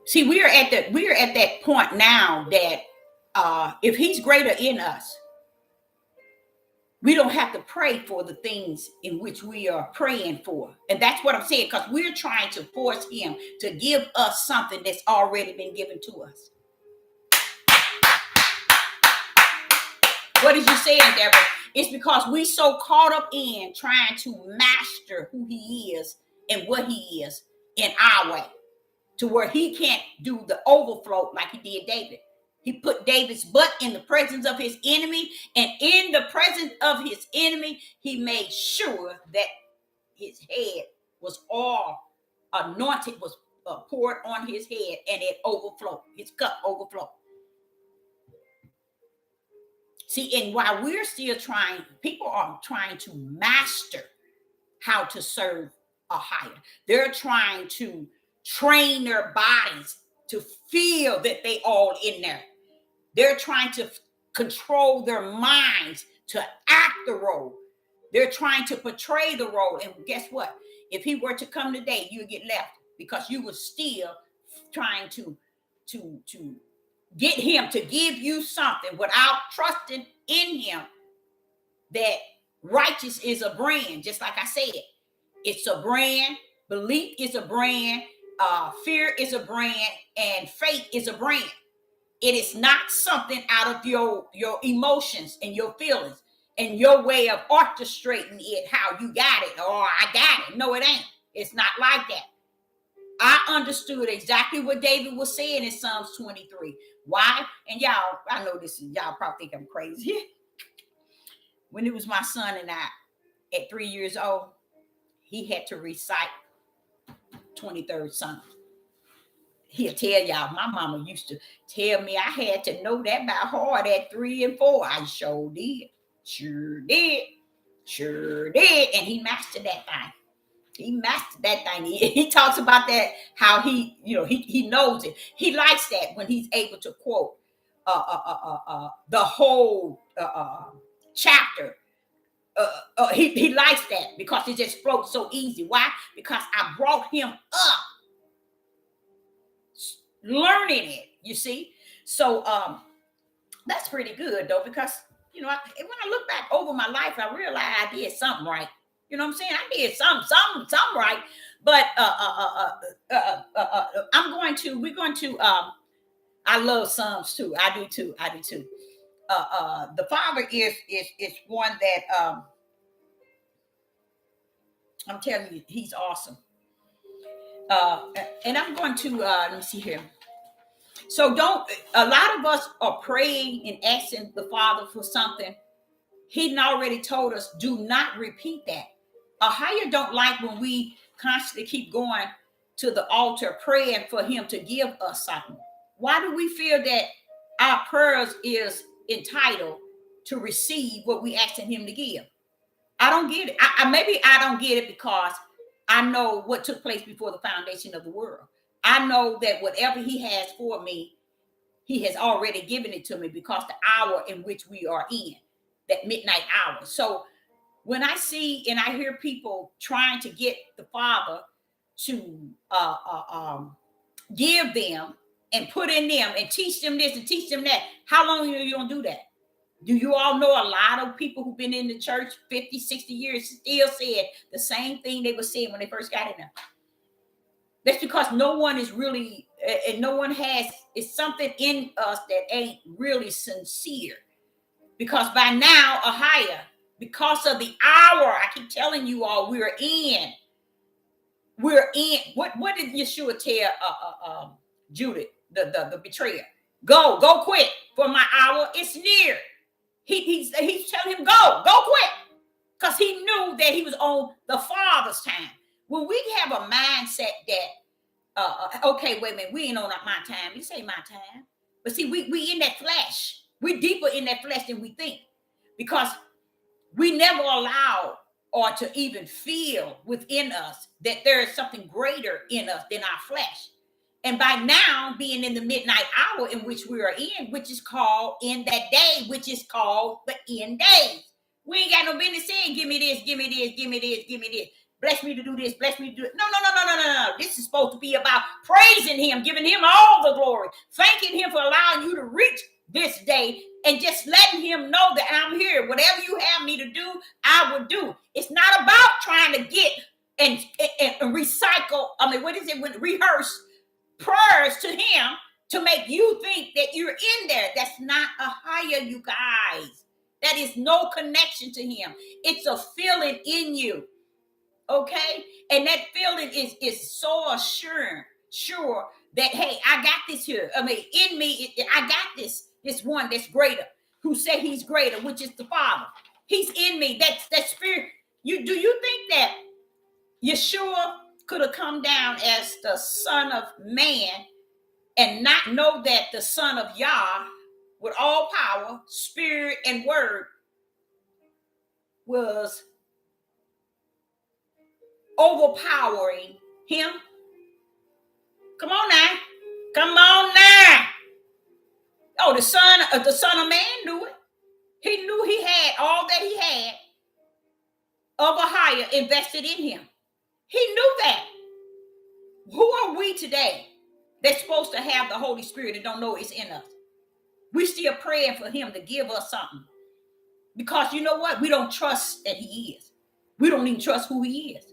See, we're at that point now that if he's greater in us, we don't have to pray for the things in which we are praying for. And that's what I'm saying, because we're trying to force him to give us something that's already been given to us. What is you saying, Deborah? It's because we so caught up in trying to master who he is and what he is in our way, to where he can't do the overflow like he did David. He put David's butt in the presence of his enemy, and in the presence of his enemy, he made sure that his head was all anointed, was poured on his head, and it overflowed. His cup overflowed. See, and while we're still trying, people are trying to master how to serve Ahiah. They're trying to train their bodies to feel that they all in there. They're trying to control their minds to act the role. They're trying to portray the role. And guess what? If he were to come today, you would get left, because you were still trying to get him to give you something without trusting in him. That righteous is a brand, just like I said. It's a brand. Belief is a brand. Fear is a brand, and faith is a brand. It is not something out of your emotions and your feelings and your way of orchestrating it, how you got it, or I got it. No, it ain't. It's not like that. I understood exactly what David was saying in Psalms 23. Why? And y'all, I know this, y'all probably think I'm crazy. When it was my son and I, at 3 years old, he had to recite 23rd Psalm. He'll tell y'all, my mama used to tell me I had to know that by heart at 3 and 4. I sure did. Sure did. Sure did. And he mastered that thing. He mastered that thing. He talks about that, how he, he knows it. He likes that when he's able to quote the whole chapter. He likes that because it just floats so easy. Why? Because I brought him up learning it, you see. So that's pretty good though, because when I look back over my life, I realize I did something right. You know what I'm saying? I did something right. But we're going to I love Psalms too. I do too. The Father is one that I'm telling you, he's awesome. And I'm going to let me see here. So a lot of us are praying and asking the Father for something. He already told us, do not repeat that. Ahia don't like when we constantly keep going to the altar praying for him to give us something. Why do we feel that our prayers is entitled to receive what we asking him to give? I don't get it. Maybe I don't get it because I know what took place before the foundation of the world. I know that whatever he has for me, he has already given it to me, because the hour in which we are in, that midnight hour. So when I see and I hear people trying to get the Father to give them and put in them and teach them this and teach them that, how long are you going to do that? Do you all know a lot of people who've been in the church 50, 60 years still said the same thing they were saying when they first got in there? That's because no one is really, and no one has, it's something in us that ain't really sincere. Because by now, Ahia, because of the hour, I keep telling you all, we're in. What did Yeshua tell Judas, the betrayer? Go quick, for my hour is near. He's telling him, go quick, because he knew that he was on the Father's time. When we have a mindset that, okay, wait a minute, we ain't on my time. This ain't my time. But see, we in that flesh. We're deeper in that flesh than we think, because we never allow or to even feel within us that there is something greater in us than our flesh. And by now, being in the midnight hour in which we are in, which is called in that day, which is called the end days. We ain't got no business saying, give me this, give me this, give me this, give me this. Bless me to do this, bless me to do it. No. This is supposed to be about praising him, giving him all the glory, thanking him for allowing you to reach this day, and just letting him know that I'm here. Whatever you have me to do, I will do. It's not about trying to get and recycle. Rehearse prayers to him to make you think that you're in there. That's not Ahia, you guys. That is no connection to him. It's a feeling in you. Okay? And that feeling is so sure that, hey, I got this here. In me, I got this one that's greater, who said he's greater, which is the Father. He's in me. That spirit. Do you think that Yeshua could have come down as the Son of Man and not know that the Son of Yah, with all power, spirit, and word, was overpowering him? Come on now. Oh, the son of Man knew it. He knew he had all that he had of Ahia invested in him. He knew that. Who are we today that's supposed to have the Holy Spirit and don't know it's in us? We still praying for him to give us something, because you know what? We don't trust that he is. We don't even trust who he is.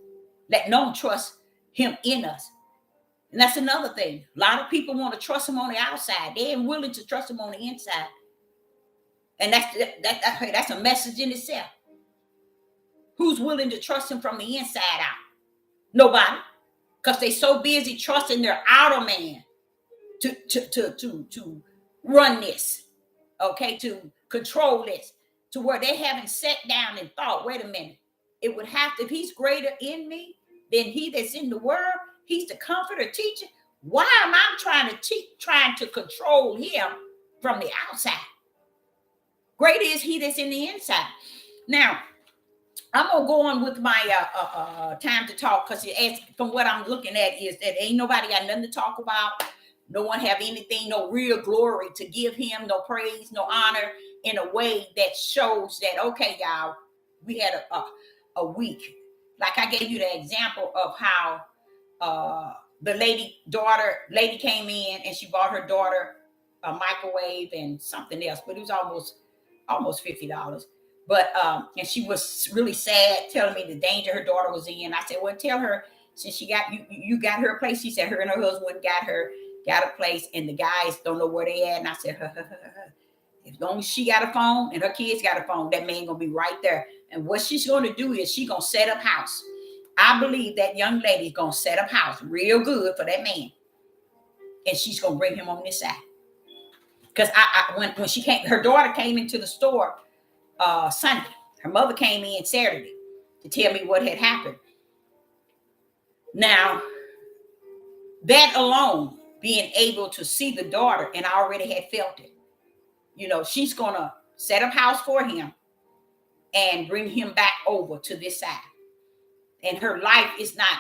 Let none trust him in us. And that's another thing. A lot of people want to trust him on the outside. They ain't willing to trust him on the inside. And that's a message in itself. Who's willing to trust him from the inside out? Nobody. Because they so busy trusting their outer man to run this. Okay, to control this. To where they haven't sat down and thought, wait a minute. it would have to, if he's greater in me than he that's in the world, he's the comforter, teacher. Why am I trying to control him from the outside? Greater is he that's in the inside. Now, I'm gonna go on with my time to talk, because from what I'm looking at is that ain't nobody got nothing to talk about. No one have anything, no real glory to give him, no praise, no honor, in a way that shows that, okay, y'all, we had a week. Like I gave you the example of how the lady came in and she bought her daughter a microwave and something else, but it was almost $50. But and she was really sad, telling me the danger her daughter was in. I said, well, tell her, since she got you got her a place. She said her and her husband got a place, and the guys don't know where they at. And I said, as long as she got a phone and her kids got a phone, that man gonna be right there. And what she's gonna do is she gonna set up house. I believe that young lady's gonna set up house real good for that man, and she's gonna bring him on this side. Because when she came, her daughter came into the store Sunday. Her mother came in Saturday to tell me what had happened. Now, that alone, being able to see the daughter, and I already had felt it. You know, she's gonna set up house for him and bring him back over to this side. And her life is not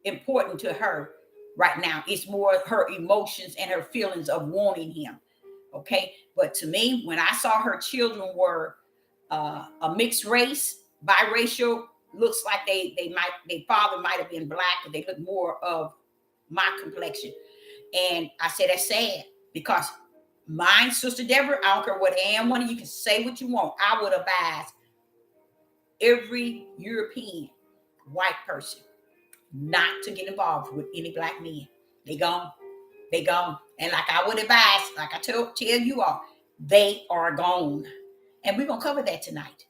important to her right now. It's more her emotions and her feelings of wanting him. Okay, but to me, when I saw her children were a mixed race, biracial, looks like their father might have been black, but they look more of my complexion. And I said, that's sad, because mine, Sister Deborah, I don't care what one of you can say what you want. I would advise every European white person not to get involved with any black men. They gone. And like I would advise, like I tell you all, they are gone. And we're going to cover that tonight.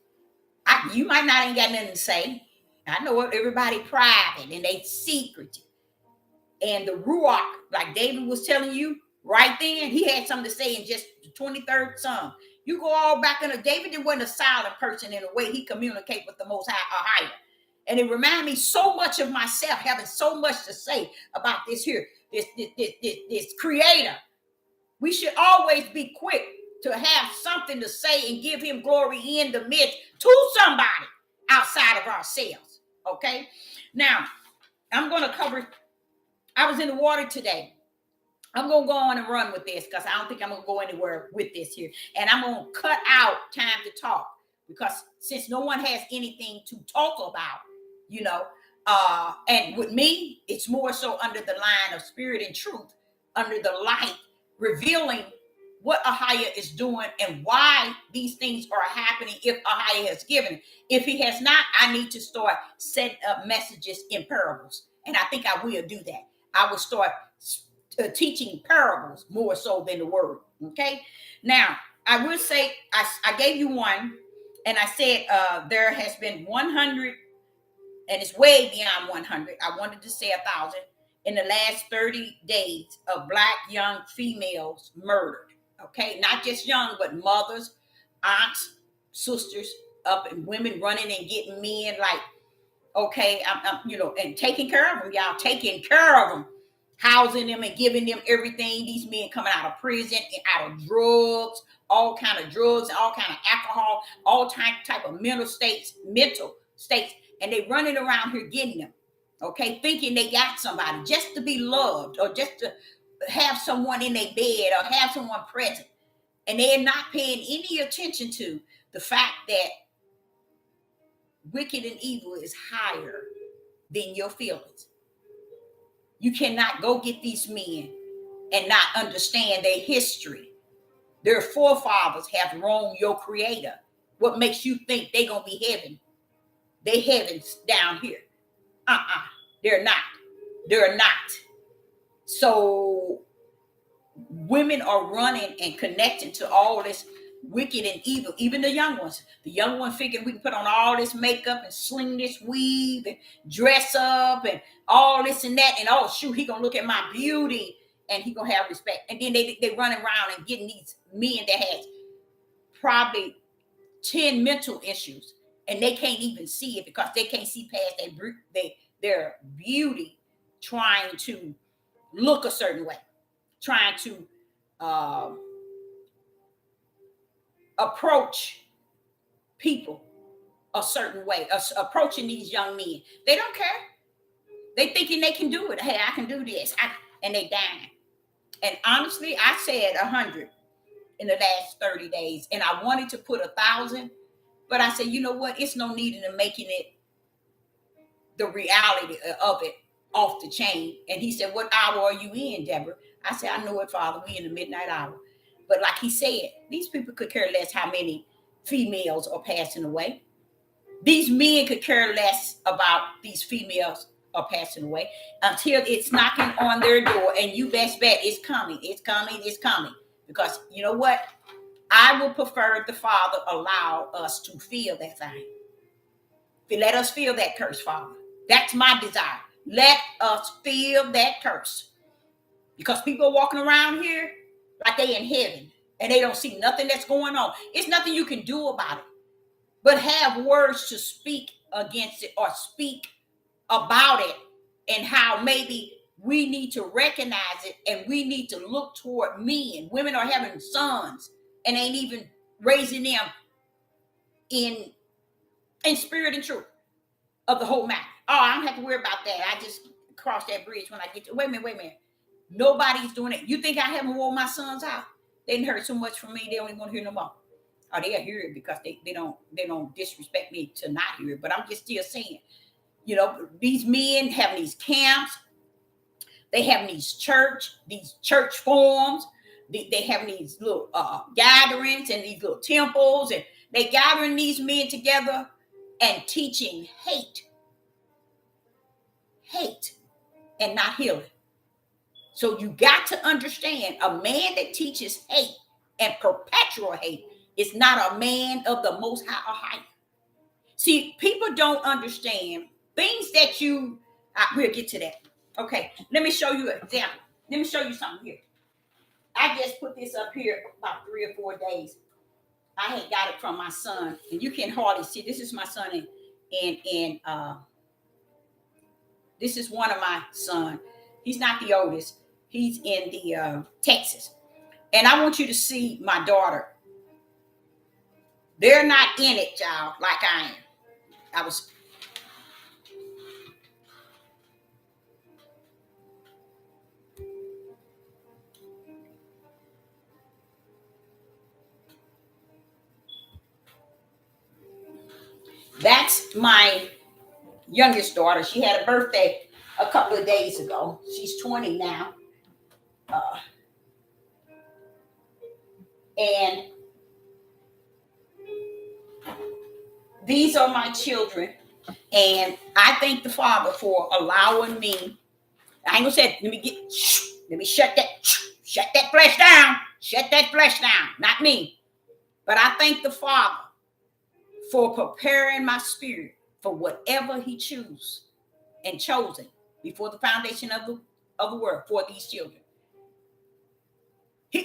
You might not ain't got nothing to say. I know everybody private and they secret. And the Ruach, like David was telling you right then, he had something to say in just the 23rd Psalm. You go all back into David, wasn't a silent person in the way he communicated with the Most High or higher. And it reminded me so much of myself, having so much to say about this here, this creator. We should always be quick to have something to say and give him glory in the midst to somebody outside of ourselves. Okay. Now, I'm going to cover, I was in the water today. I'm going to go on and run with this, because I don't think I'm going to go anywhere with this here. And I'm going to cut out time to talk, because since no one has anything to talk about, you know, and with me, it's more so under the line of spirit and truth, under the light, revealing what Ahia is doing and why these things are happening if Ahia has given it. If he has not, I need to start setting up messages in parables. And I think I will do that. I will start teaching parables more so than the word. Okay. Now, I will say, I gave you one, and I said there has been 100, and it's way beyond 100. I wanted to say 1,000 in the last 30 days of Black young females murdered. Okay, not just young, but mothers, aunts, sisters, up and women running and getting men like, okay, I'm and taking care of them, y'all, taking care of them, housing them and giving them everything. These men coming out of prison and out of drugs, all kind of drugs, all kind of alcohol, all type of mental states, and they running around here getting them. Okay, thinking they got somebody just to be loved, or just to have someone in their bed, or have someone present. And they're not paying any attention to the fact that wicked and evil is higher than your feelings. You cannot go get these men and not understand their history. Their forefathers have wronged your creator. What makes you think they're going to be heaven? They heaven's down here. They're not. They're not. So women are running and connecting to all this wicked and evil, even the young ones. The young one figuring we can put on all this makeup and sling this weave and dress up and all this and that, and oh shoot, he gonna look at my beauty and he gonna have respect. And then they running around and getting these men that has probably 10 mental issues, and they can't even see it because they can't see past their beauty, trying to look a certain way, trying to approach people a certain way, approaching these young men. They don't care. They thinking they can do it. Hey, I can do this. And they dying. And honestly, I said 100 in the last 30 days. And I wanted to put 1,000. But I said, you know what? It's no need in making it the reality of it off the chain. And he said, what hour are you in, Deborah? I said, I know it, Father. We in the midnight hour. But like he said, these people could care less how many females are passing away. These men could care less about these females are passing away until it's knocking on their door. And you best bet it's coming. It's coming. It's coming. Because you know what? I would prefer the Father allow us to feel that thing. Let us feel that curse, Father. That's my desire. Let us feel that curse. Because people are walking around here like they in heaven and they don't see nothing that's going on. It's nothing you can do about it. But have words to speak against it or speak about it, and how maybe we need to recognize it and we need to look toward men. Women are having sons and ain't even raising them in spirit and truth of the whole matter. Oh, I don't have to worry about that. I just cross that bridge when I get to. Wait a minute. Nobody's doing it. You think I haven't worn my sons out? They didn't heard so much from me. They don't even want to hear no more. Or they'll hear it because they don't disrespect me to not hear it. But I'm just still saying, you know, these men have these camps. They have these church forums. They have these little gatherings and these little temples, and they gathering these men together and teaching hate and not healing. So you got to understand, a man that teaches hate and perpetual hate is not a man of the Most High or higher. See, people don't understand things that we'll get to that. Okay, let me show you an example. Let me show you something here. I just put this up here about 3 or 4 days. I had got it from my son, and you can hardly see. This is my son, and this is one of my sons. He's not the oldest. He's in the Texas. And I want you to see my daughter. They're not in it, y'all, like I am. That's my youngest daughter. She had a birthday a couple of days ago. She's 20 now. And these are my children. And I thank the Father for allowing me. I ain't gonna say, let me shut that flesh down. Shut that flesh down. Not me. But I thank the Father for preparing my spirit for whatever he chooses and chosen before the foundation of the world for these children.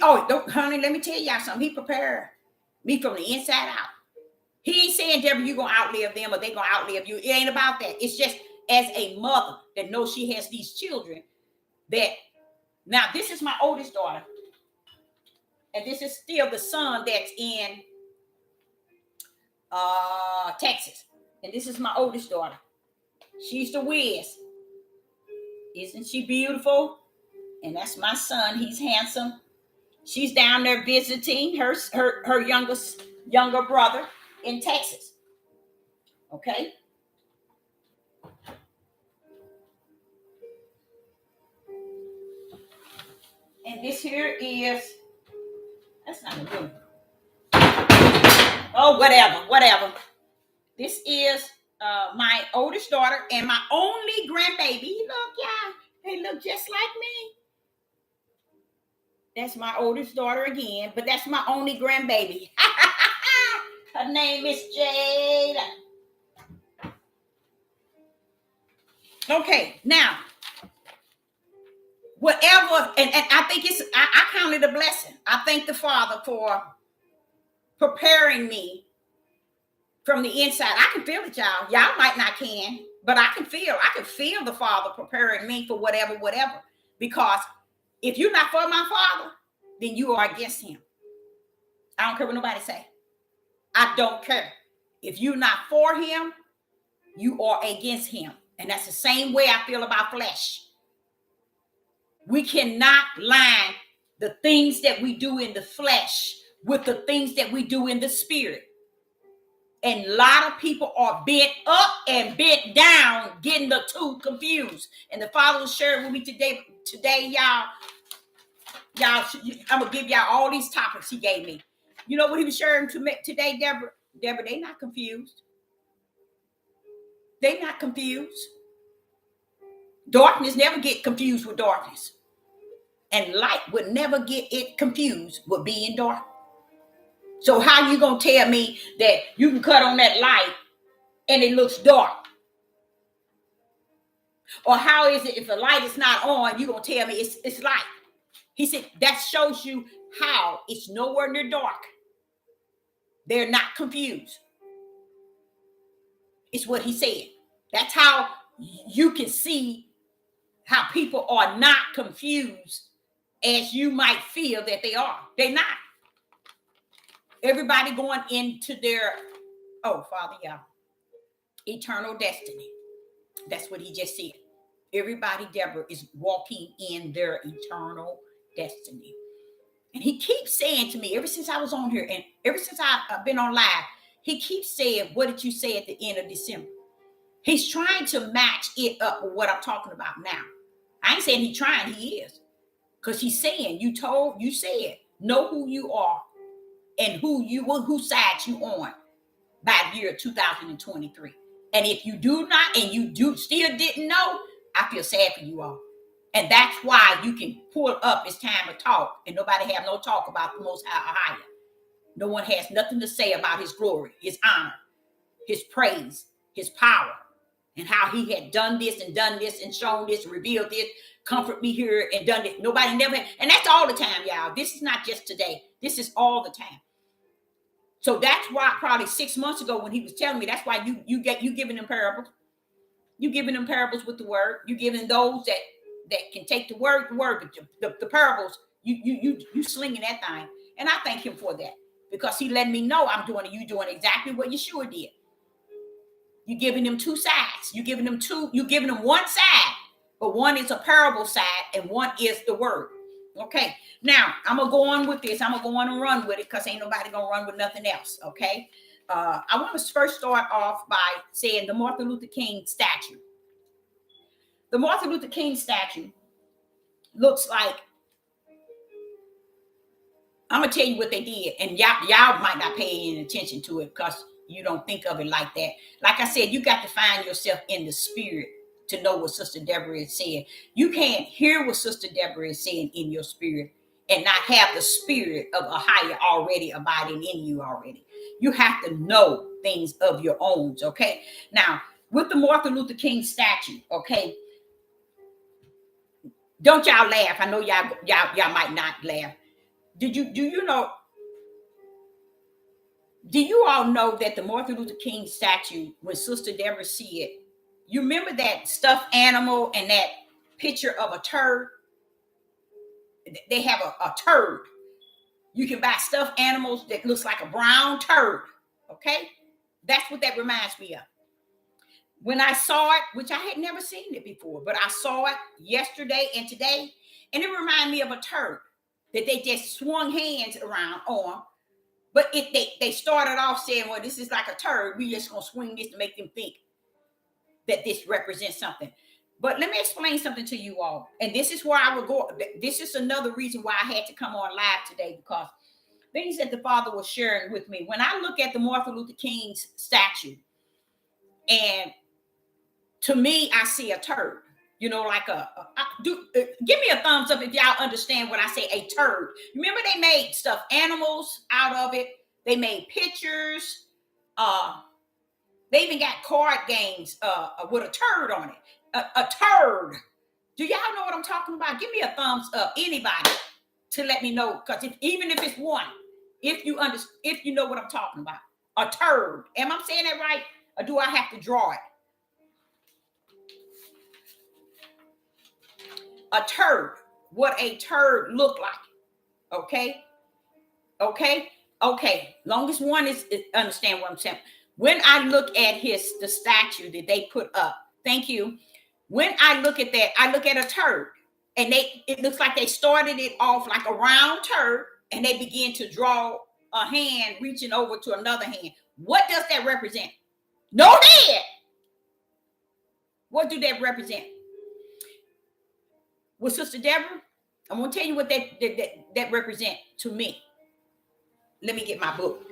Honey, let me tell y'all something. He prepared me from the inside out. He ain't saying, Deborah, you're going to outlive them or they're going to outlive you. It ain't about that. It's just as a mother that knows she has these children that, now this is my oldest daughter. And this is still the son that's in Texas. And this is my oldest daughter. She's the whiz. Isn't she beautiful? And that's my son. He's handsome. She's down there visiting her younger brother in Texas. Okay. And this here is, that's not a good one. Oh, whatever. This is my oldest daughter and my only grandbaby. Look, y'all, they look just like me. That's my oldest daughter again, but that's my only grandbaby. Her name is Jada. Okay, now, whatever, and I think I count it a blessing. I thank the Father for preparing me from the inside. I can feel it, y'all. Y'all might not can, but I can feel the Father preparing me for whatever. Because if you're not for my Father, then you are against him. I don't care what nobody say. I don't care. If you're not for him, you are against him. And that's the same way I feel about flesh. We cannot line the things that we do in the flesh with the things that we do in the spirit. And a lot of people are bent up and bent down, getting the two confused. And the Father was sharing with me today, y'all, I'm going to give y'all all these topics he gave me. You know what he was sharing to me today, Deborah? Deborah, they not confused. They not confused. Darkness never get confused with darkness. And light would never get it confused with being dark. So how you going to tell me that you can cut on that light and it looks dark? Or how is it if the light is not on, you going to tell me it's light? He said that shows you how it's nowhere near dark. They're not confused. It's what he said. That's how you can see how people are not confused as you might feel that they are. They're not. Everybody going into their, Father, y'all, eternal destiny. That's what he just said. Everybody, Deborah, is walking in their eternal destiny. And he keeps saying to me, ever since I was on here and ever since I've been on live, he keeps saying, what did you say at the end of December? He's trying to match it up with what I'm talking about now. I ain't saying he's trying, he is. Because he's saying, you said, know who you are and whose side you on by the year 2023. And if you do not, and you still didn't know, I feel sad for you all. And that's why you can pull up It's Time to Talk, and nobody have no talk about the Most High. No one has nothing to say about his glory, his honor, his praise, his power, and how he had done this and shown this, revealed this, comfort me here and done it. Nobody never, and that's all the time, y'all. This is not just today. This is all the time. So that's why probably 6 months ago when he was telling me, that's why you giving them parables. You giving them parables with the word. You giving those that can take the word, but the parables, you slinging that thing. And I thank him for that because he let me know I'm doing it. You doing exactly what Yeshua did. You're giving them two sides. You're giving them one side, but one is a parable side and one is the word. Okay. Now I'm going to go on with this. I'm going to go on and run with it because ain't nobody going to run with nothing else. Okay. I want to first start off by saying the Martin Luther King statue. The Martin Luther King statue looks like, I'm going to tell you what they did. And y'all might not pay any attention to it because you don't think of it like that. Like I said, you got to find yourself in the spirit to know what Sister Deborah is saying. You can't hear what Sister Deborah is saying in your spirit and not have the spirit of a higher already abiding in you already. You have to know things of your own, okay? Now, with the Martin Luther King statue, okay? Don't y'all laugh. I know y'all might not laugh. Do you all know that the Martin Luther King statue, when Sister Deborah see it, you remember that stuffed animal and that picture of a turd? They have a turd. You can buy stuffed animals that looks like a brown turd. Okay? That's what that reminds me of. When I saw it, which I had never seen it before, but I saw it yesterday and today, and it reminded me of a turd that they just swung hands around on. But they started off saying, well, this is like a turd. We just going to swing this to make them think that this represents something. But let me explain something to you all. And this is where I would go. This is another reason why I had to come on live today, because things that the Father was sharing with me. When I look at the Martin Luther King's statue, and to me, I see a turd. You know, like give me a thumbs up if y'all understand when I say a turd. Remember they made stuffed animals out of it. They made pictures. They even got card games with a turd on it. A turd. Do y'all know what I'm talking about? Give me a thumbs up, anybody, to let me know. Because even if it's one, if you know what I'm talking about. A turd. Am I saying that right? Or do I have to draw it? A turd. What a turd look like. Okay? Okay? Okay. Longest one is understand what I'm saying. When I look at the statue that they put up, thank you. When I look at that, I look at a turd. And it looks like they started it off like a round turd, and they begin to draw a hand reaching over to another hand. What does that represent? No head. What do that represent? Well, Sister Deborah, I'm going to tell you what that represent to me. Let me get my book.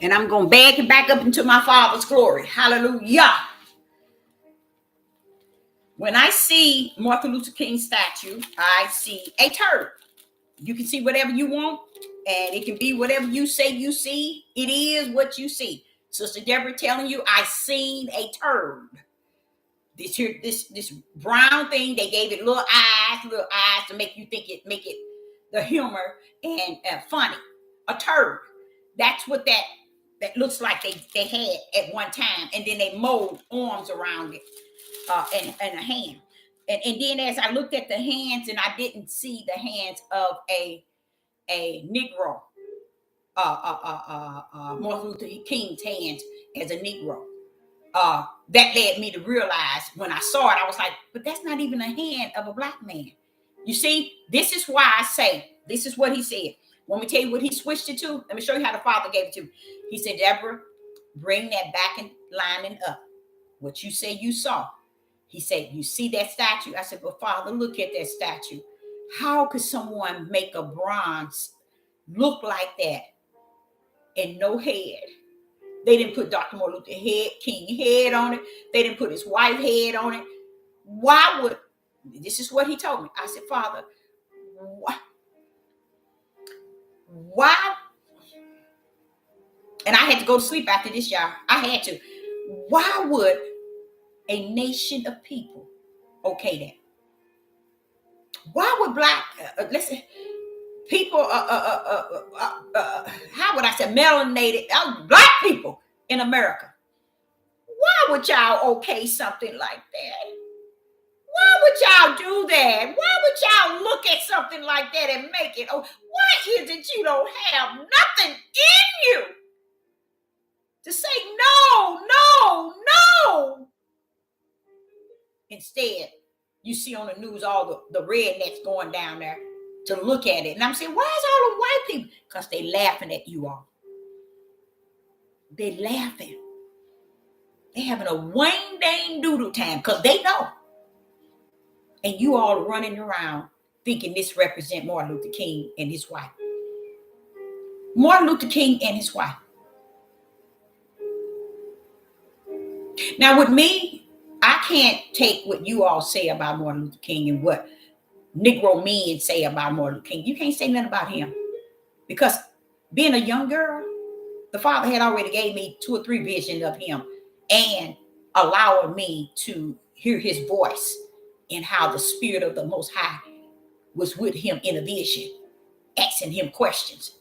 And I'm going to bag it back up into my Father's glory. Hallelujah. When I see Martin Luther King statue, I see a turd. You can see whatever you want, and it can be whatever you say you see. It is what you see. Sister Deborah telling you, I seen a turd. This brown thing, they gave it little eyes to make you think make it the humor and funny. A turd. That's what that looks like they had at one time, and then they mold arms around it and a hand. And then as I looked at the hands, and I didn't see the hands of a Negro, Martin Luther King's hands as a Negro. That led me to realize when I saw it, I was like, but that's not even a hand of a black man. You see, this is why I say, this is what he said. Want me to tell you what he switched it to? Let me show you how the Father gave it to him. He said, Deborah, bring that back and lining up. What you say you saw. He said, you see that statue? I said, well, Father, look at that statue. How could someone make a bronze look like that and no head? They didn't put Dr. Martin Luther King head on it. They didn't put his wife head on it. Why would, this is what he told me. I said, Father, why? And I had to go to sleep after this, y'all. I had to. Why would a nation of people okay that? Why would black, listen, people, how would I say, melanated, black people in America? Why would y'all okay something like that? Why would y'all do that? Why would y'all look at something like that and make it? Oh, why is it you don't have nothing in you to say no, no, no? Instead, you see on the news all the rednecks going down there to look at it. And I'm saying, why is all the white people? Because they laughing at you all. They laughing. They having a Wayne Dane doodle time because they know. And you all running around thinking this represents Martin Luther King and his wife. Martin Luther King and his wife. Now with me, I can't take what you all say about Martin Luther King and what Negro men say about Martin Luther King. You can't say nothing about him. Because being a young girl, the Father had already gave me 2 or 3 visions of him and allowing me to hear his voice and how the Spirit of the Most High was with him in a vision, asking him questions.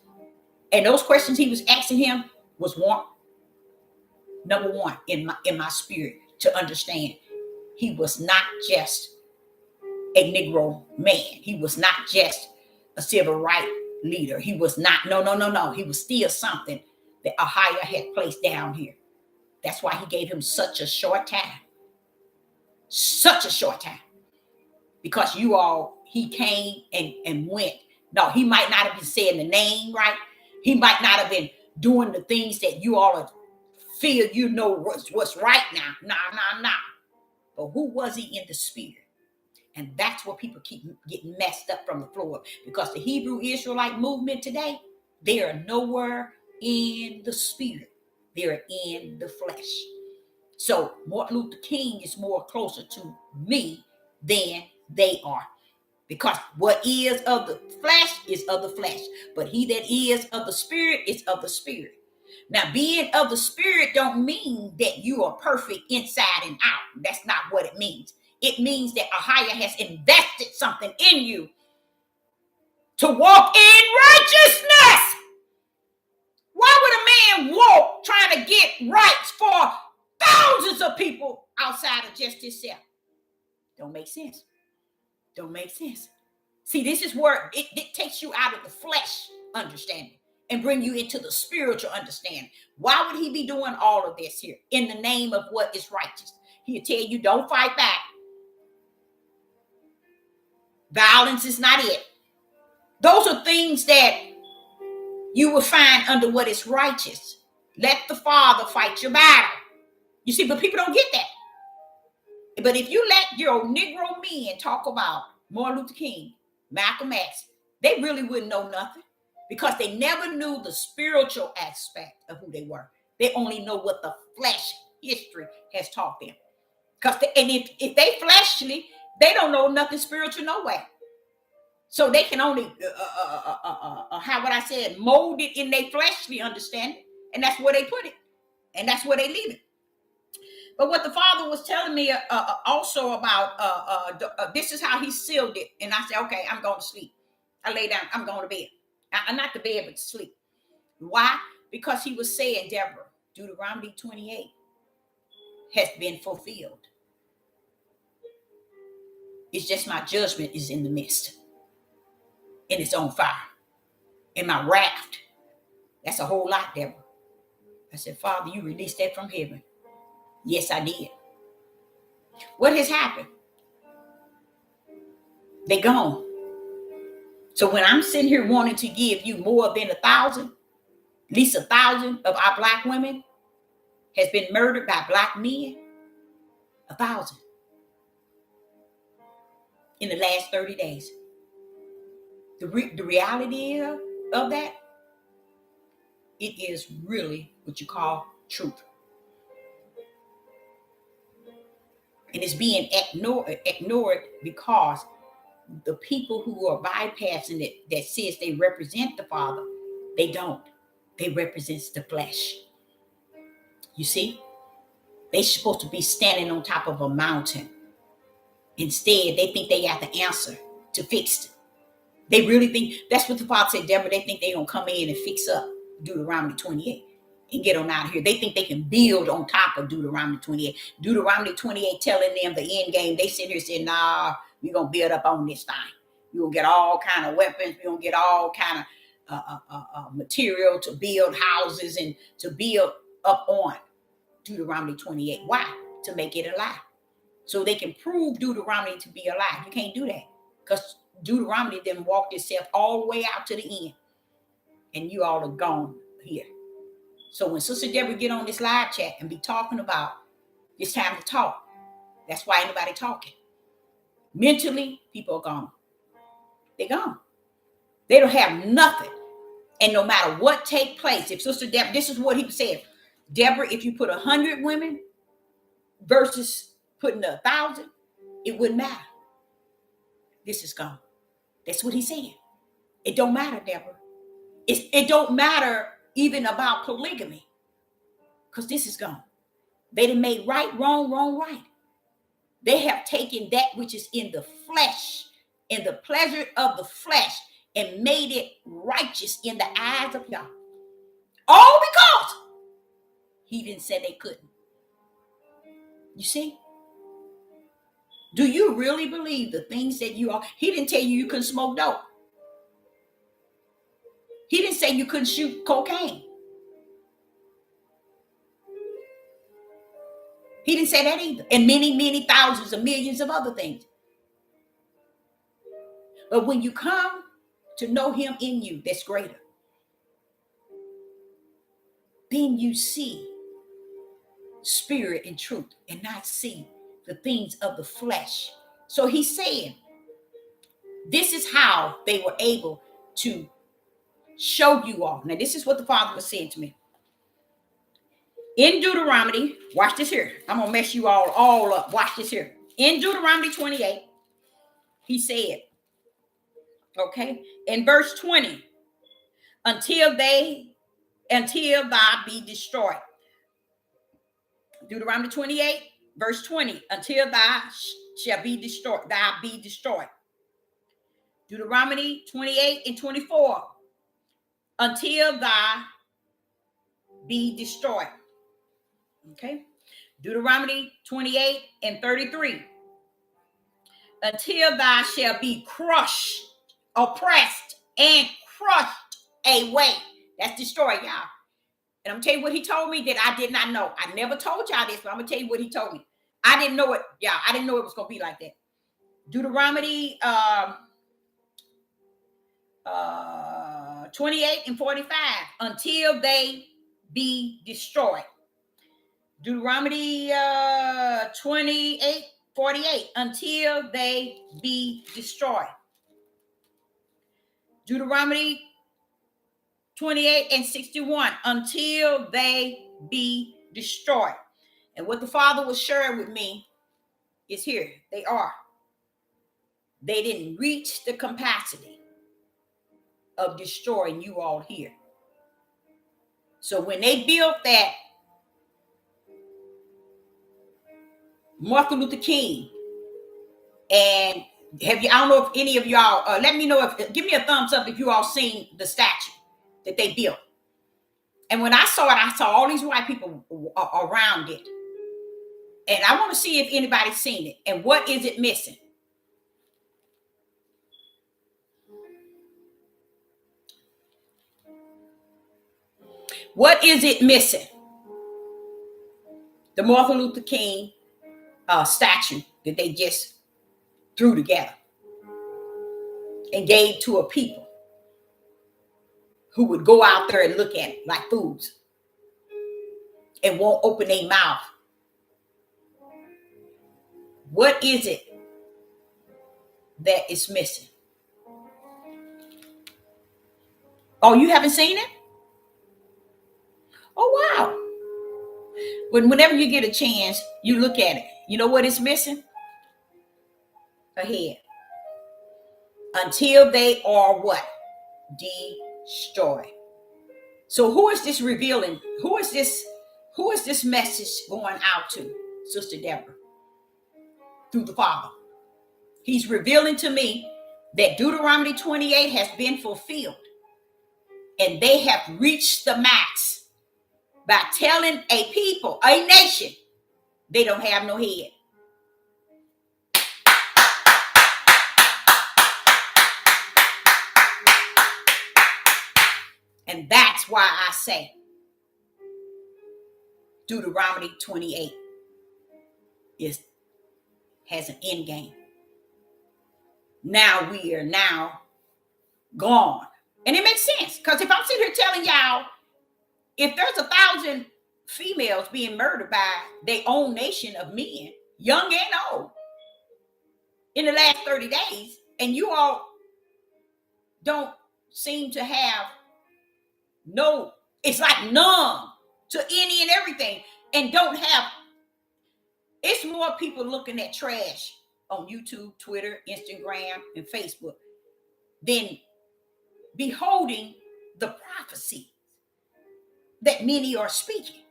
And those questions he was asking him was number one in my spirit to understand. He was not just a Negro man. He was not just a civil rights leader. He was not, no. He was still something that a higher had placed down here. That's why he gave him such a short time. Such a short time. Because he came and went. No, he might not have been saying the name right. He might not have been doing the things that you all feel you know what's right now. Nah. But who was he in the spirit? And that's what people keep getting messed up from the floor. Because the Hebrew Israelite movement today, they are nowhere in the spirit. They're in the flesh. So Martin Luther King is more closer to me than they are. Because what is of the flesh is of the flesh, but he that is of the spirit is of the spirit. Now, being of the spirit don't mean that you are perfect inside and out. That's not what it means. It means that Ahia has invested something in you to walk in righteousness. Why would a man walk trying to get rights for thousands of people outside of just himself? Don't make sense. Don't make sense. See, this is where it takes you out of the flesh understanding and bring you into the spiritual understanding. Why would he be doing all of this here in the name of what is righteous? He'll tell you, don't fight back. Violence is not it. Those are things that you will find under what is righteous. Let the Father fight your battle. You see, but people don't get that. But if you let your Negro men talk about Martin Luther King, Malcolm X, they really wouldn't know nothing because they never knew the spiritual aspect of who they were. They only know what the flesh history has taught them. And if they fleshly, they don't know nothing spiritual no way. So they can only, how would I say it, mold it in their fleshly understanding. And that's where they put it. And that's where they leave it. But what the Father was telling me also about, this is how he sealed it. And I said, okay, I'm going to sleep. I lay down. I'm going to bed. Not to bed, but to sleep. Why? Because he was saying, Deborah, Deuteronomy 28 has been fulfilled. It's just my judgment is in the midst. And it's on fire. And my wrath. That's a whole lot, Deborah. I said, Father, you released that from heaven. Yes, I did. What has happened? They're gone. So when I'm sitting here wanting to give you more than 1,000, at least 1,000 of our Black women has been murdered by Black men, 1,000 in the last 30 days. The reality of that, it is really what you call truth. And it's being ignored because the people who are bypassing it that says they represent the Father, they don't. They represent the flesh. You see? They're supposed to be standing on top of a mountain. Instead, they think they have the answer to fix it. They really think, that's what the Father said, Deborah, they think they're going to come in and fix up Deuteronomy 28 and get on out of here. They think they can build on top of Deuteronomy 28. Deuteronomy 28 telling them the end game. They sit here and say, nah, we're going to build up on this thing. We're going to get all kind of weapons. We're going to get all kind of material to build houses and to build up on Deuteronomy 28. Why? To make it a lie. So they can prove Deuteronomy to be a lie. You can't do that because Deuteronomy then walked itself all the way out to the end. And you all are gone here. So when Sister Deborah get on this live chat and be talking about it's time to talk, that's why ain't nobody talking. Mentally, people are gone. They're gone. They don't have nothing. And no matter what take place, if Sister Deborah, this is what he said, Deborah, if you put 100 women versus putting 1,000, it wouldn't matter. This is gone. That's what he's saying. It don't matter, Deborah. It don't matter even about polygamy because this is gone. They done made right, wrong, wrong, right. They have taken that which is in the flesh, in the pleasure of the flesh, and made it righteous in the eyes of y'all. All because he didn't say they couldn't. You see? Do you really believe the things that you are? He didn't tell you couldn't smoke dope. He didn't say you couldn't shoot cocaine. He didn't say that either. And many, many thousands of millions of other things. But when you come to know him in you, that's greater. Then you see spirit and truth and not see the things of the flesh. So he's saying, this is how they were able to show you all. Now, this is what the Father was saying to me. In Deuteronomy, watch this here. I'm going to mess you all up. Watch this here. In Deuteronomy 28, he said, Okay. In verse 20, until thou be destroyed. Deuteronomy 28, verse 20, until thou shall be destroyed, thou be destroyed. Deuteronomy 28 and 24, until thou be destroyed. Okay. Deuteronomy 28 and 33, until thou shall be crushed, oppressed, and crushed away. That's destroyed, y'all. And I'm telling you what he told me that I did not know. I never told y'all this, but I'm gonna tell you what he told me. I didn't know it, y'all. I didn't know it was gonna be like that. Deuteronomy 28 and 45, until they be destroyed. Deuteronomy 28, 48, until they be destroyed. Deuteronomy 28 and 61, until they be destroyed. And what the Father was sharing with me is here. They are. They didn't reach the capacity of destroying you all here. So when they built that Martin Luther King, and have you, I don't know if any of y'all, let me know if, give me a thumbs up if you all seen the statue that they built. And when I saw it, I saw all these white people around it. And I want to see if anybody's seen it. And what is it missing? What is it missing? The Martin Luther King statue that they just threw together and gave to a people who would go out there and look at it like fools and won't open their mouth. What is it that is missing? Oh, you haven't seen it? Oh, wow. Whenever you get a chance, you look at it. You know what is missing? A head. Until they are what? Destroyed. So who is this revealing? Who is this message going out to, Sister Deborah? Through the Father. He's revealing to me that Deuteronomy 28 has been fulfilled. And they have reached the max by telling a people, a nation, they don't have no head. And that's why I say Deuteronomy 28 has an end game. Now we are now gone. And it makes sense, because if I'm sitting here telling y'all, if there's 1,000 females being murdered by their own nation of men, young and old, in the last 30 days, and you all don't seem to have no, it's like numb to any and everything, and don't have, it's more people looking at trash on YouTube, Twitter, Instagram, and Facebook than beholding the prophecy that many are speaking,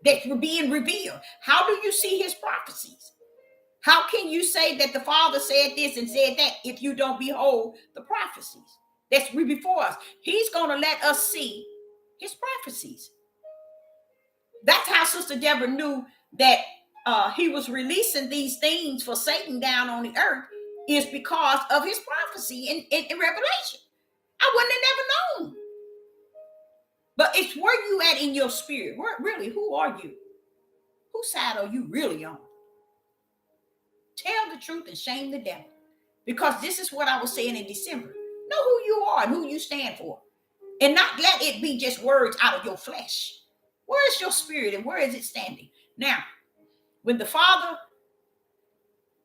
that were being revealed. How do you see his prophecies? How can you say that the Father said this and said that if you don't behold the prophecies that's before us? He's going to let us see his prophecies. That's how Sister Deborah knew that he was releasing these things for Satan down on the earth, is because of his prophecy in Revelation. I wouldn't have never known. But it's where you at in your spirit. Really, who are you? Whose side are you really on? Tell the truth and shame the devil. Because this is what I was saying in December. Know who you are and who you stand for. And not let it be just words out of your flesh. Where is your spirit and where is it standing? Now, when the Father,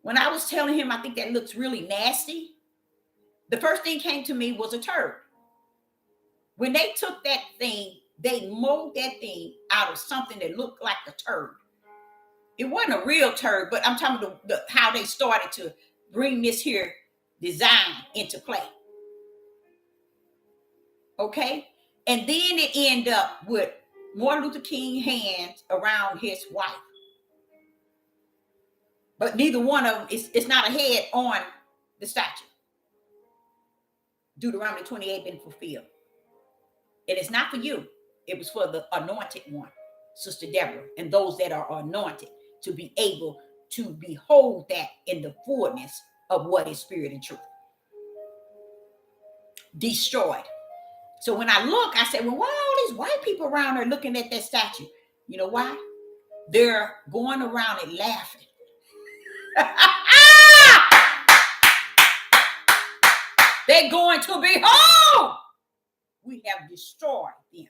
when I was telling him I think that looks really nasty, the first thing came to me was a turd. When they took that thing, they molded that thing out of something that looked like a turd. It wasn't a real turd, but I'm talking about how they started to bring this here design into play. Okay. And then it ended up with Martin Luther King hands around his wife. But neither one of them, it's not a head on the statue. Deuteronomy 28 been fulfilled. And it's not for you. It was for the anointed one, Sister Deborah, and those that are anointed to be able to behold that in the fullness of what is spirit and truth. Destroyed. So when I look, I said, well, why are all these white people around there looking at that statue? You know why? They're going around and laughing. They're going to behold. We have destroyed them.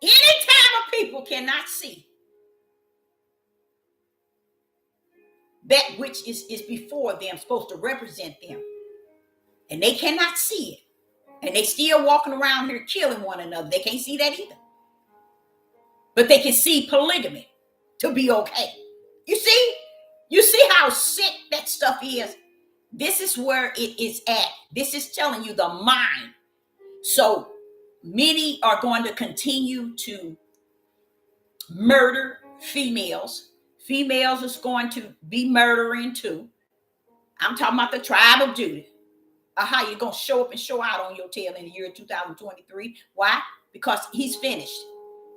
Anytime a people cannot see that which is before them, supposed to represent them, and they cannot see it, and they still walking around here killing one another, they can't see that either. But they can see polygamy to be okay. You see how sick that stuff is? This is where it is at. This is telling you the mind. So many are going to continue to murder females. Females is going to be murdering too. I'm talking about the tribe of Judah. How you going to show up and show out on your tail in the year 2023? Why? Because he's finished.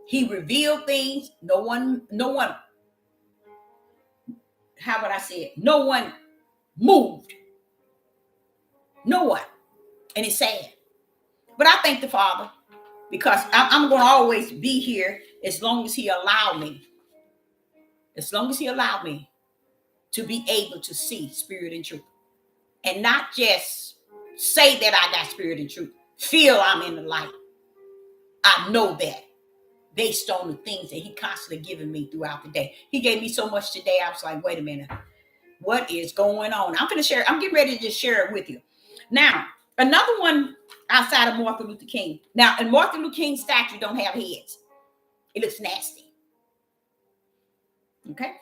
He revealed things. No one, how would I say it? No one moved. No one. And it's sad. But I thank the Father because I'm going to always be here as long as he allowed me. As long as he allowed me to be able to see spirit and truth. And not just say that I got spirit and truth. Feel I'm in the light. I know that based on the things that he constantly giving me throughout the day. He gave me so much today. I was like, wait a minute. What is going on? I'm getting ready to just share it with you. Now, another one outside of Martin Luther King. Now, and Martin Luther King's statue don't have heads. It looks nasty. Okay.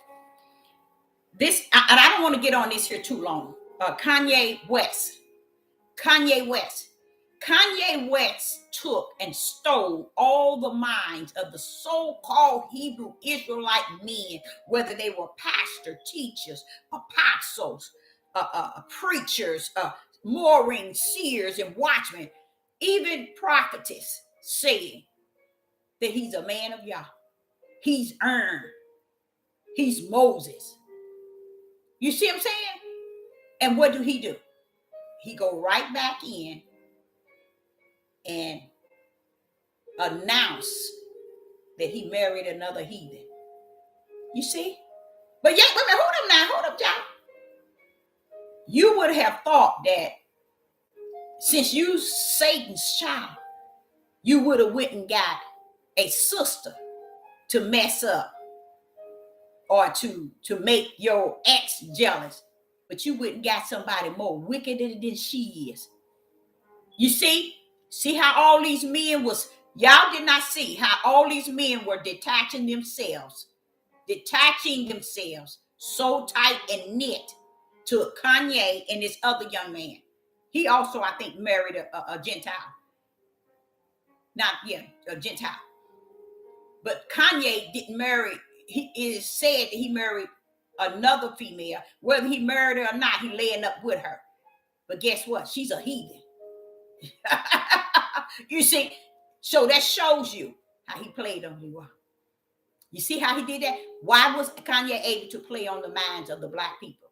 And I don't want to get on this here too long. Kanye West took and stole all the minds of the so-called Hebrew Israelite men, whether they were pastors, teachers, apostles, preachers, mooring, seers, and watchmen, even prophetess, saying that he's a man of Yah. He's Aaron. He's Moses. You see what I'm saying? And what do? He go right back in and announce that he married another heathen. You see? But yet, wait a minute, hold up, y'all. You would have thought that since you Satan's child, you would have went and got a sister to mess up or to make your ex jealous. But you wouldn't got somebody more wicked than she is. You see how all these men y'all did not see how all these men were detaching themselves so tight and knit to Kanye and this other young man. He also, I think, married a Gentile. A Gentile. But Kanye didn't marry, it is said that he married another female. Whether he married her or not, he laying up with her. But guess what? She's a heathen. You see, so that shows you how he played on you. You see how he did that? Why was Kanye able to play on the minds of the black people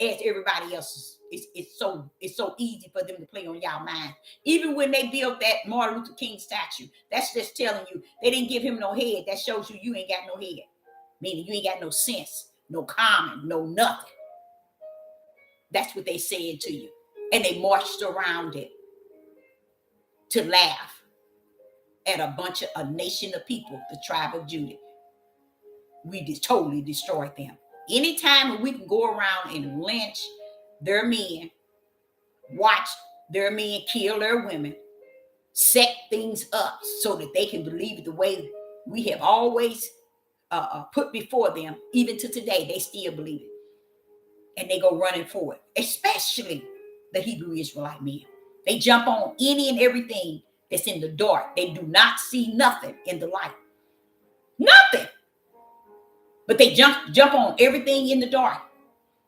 as everybody else? It's so easy for them to play on y'all mind. Even when they built that Martin Luther King statue, that's just telling you they didn't give him no head. That shows you ain't got no head, meaning you ain't got no sense, no common, no nothing. That's what they said to you, and they marched around it to laugh at a nation of people, the tribe of Judah. We totally destroyed them. Anytime we can go around and lynch their men, watch their men kill their women, set things up so that they can believe the way we have always put before them, even to today, they still believe it. And they go running for it, especially the Hebrew Israelite men. They jump on any and everything that's in the dark. They do not see nothing in the light. Nothing. But they jump on everything in the dark.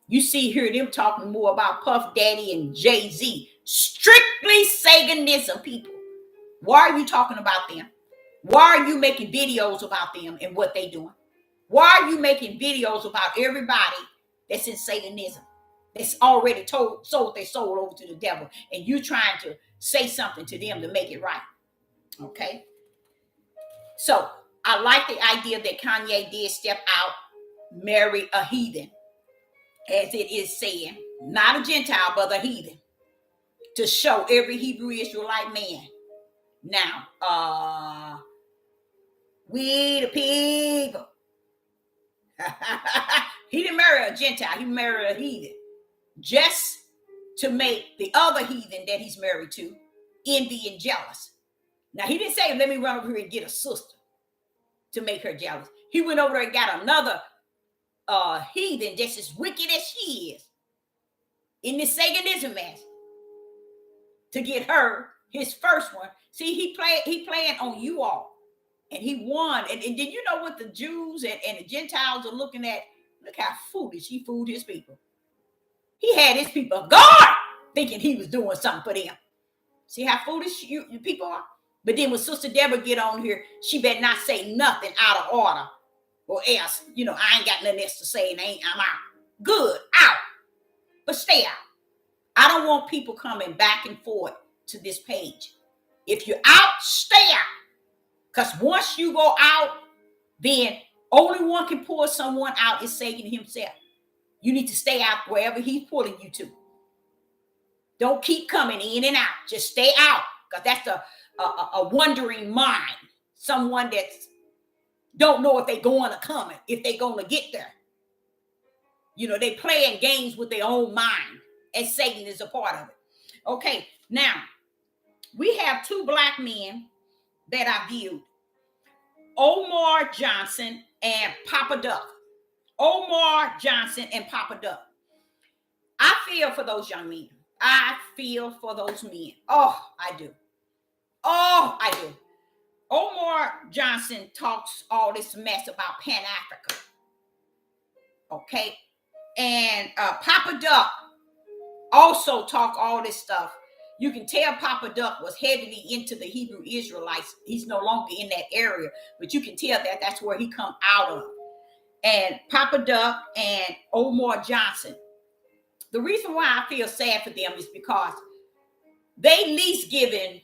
You see here them talking more about Puff Daddy and Jay-Z. Strictly Satanism people. Why are you talking about them? Why are you making videos about them and what they doing? Why are you making videos about everybody that's in Satanism? That's already sold their soul over to the devil. And you trying to say something to them to make it right. Okay? So, I like the idea that Kanye did step out, marry a heathen. As it is saying, not a Gentile, but a heathen. To show every Hebrew Israelite man. Now, we the people. He didn't marry a Gentile. He married a heathen. Just to make the other heathen that he's married to envy and jealous. Now, he didn't say, let me run over here and get a sister to make her jealous. He went over there and got another heathen just as wicked as she is in this Satanism mess to get her, his first one. See, he playing on you all. And he won. And did you know what the Jews and the Gentiles are looking at? Look how foolish he fooled his people. He had his people guard thinking he was doing something for them. See how foolish you people are? But then when Sister Deborah get on here, she better not say nothing out of order. Or else, I ain't got nothing else to say and I'm out. Good, out. But stay out. I don't want people coming back and forth to this page. If you're out, stay out. Because once you go out, then only one can pull someone out is Satan himself. You need to stay out wherever he's pulling you to. Don't keep coming in and out. Just stay out. Because that's a wandering mind. Someone that's don't know if they're going or coming, if they're going to get there. They playing games with their own mind. And Satan is a part of it. Okay, now, we have two black men that I viewed. Omar Johnson and Papa Duck. Omar Johnson and Papa Duck. I feel for those young men. I feel for those men. Oh, I do. Oh, I do. Omar Johnson talks all this mess about Pan-Africa. Okay? And Papa Duck also talk all this stuff. You can tell Papa Duck was heavily into the Hebrew Israelites. He's no longer in that area, but you can tell that that's where he come out of. And Papa Duck and Omar Johnson. The reason why I feel sad for them is because they at least given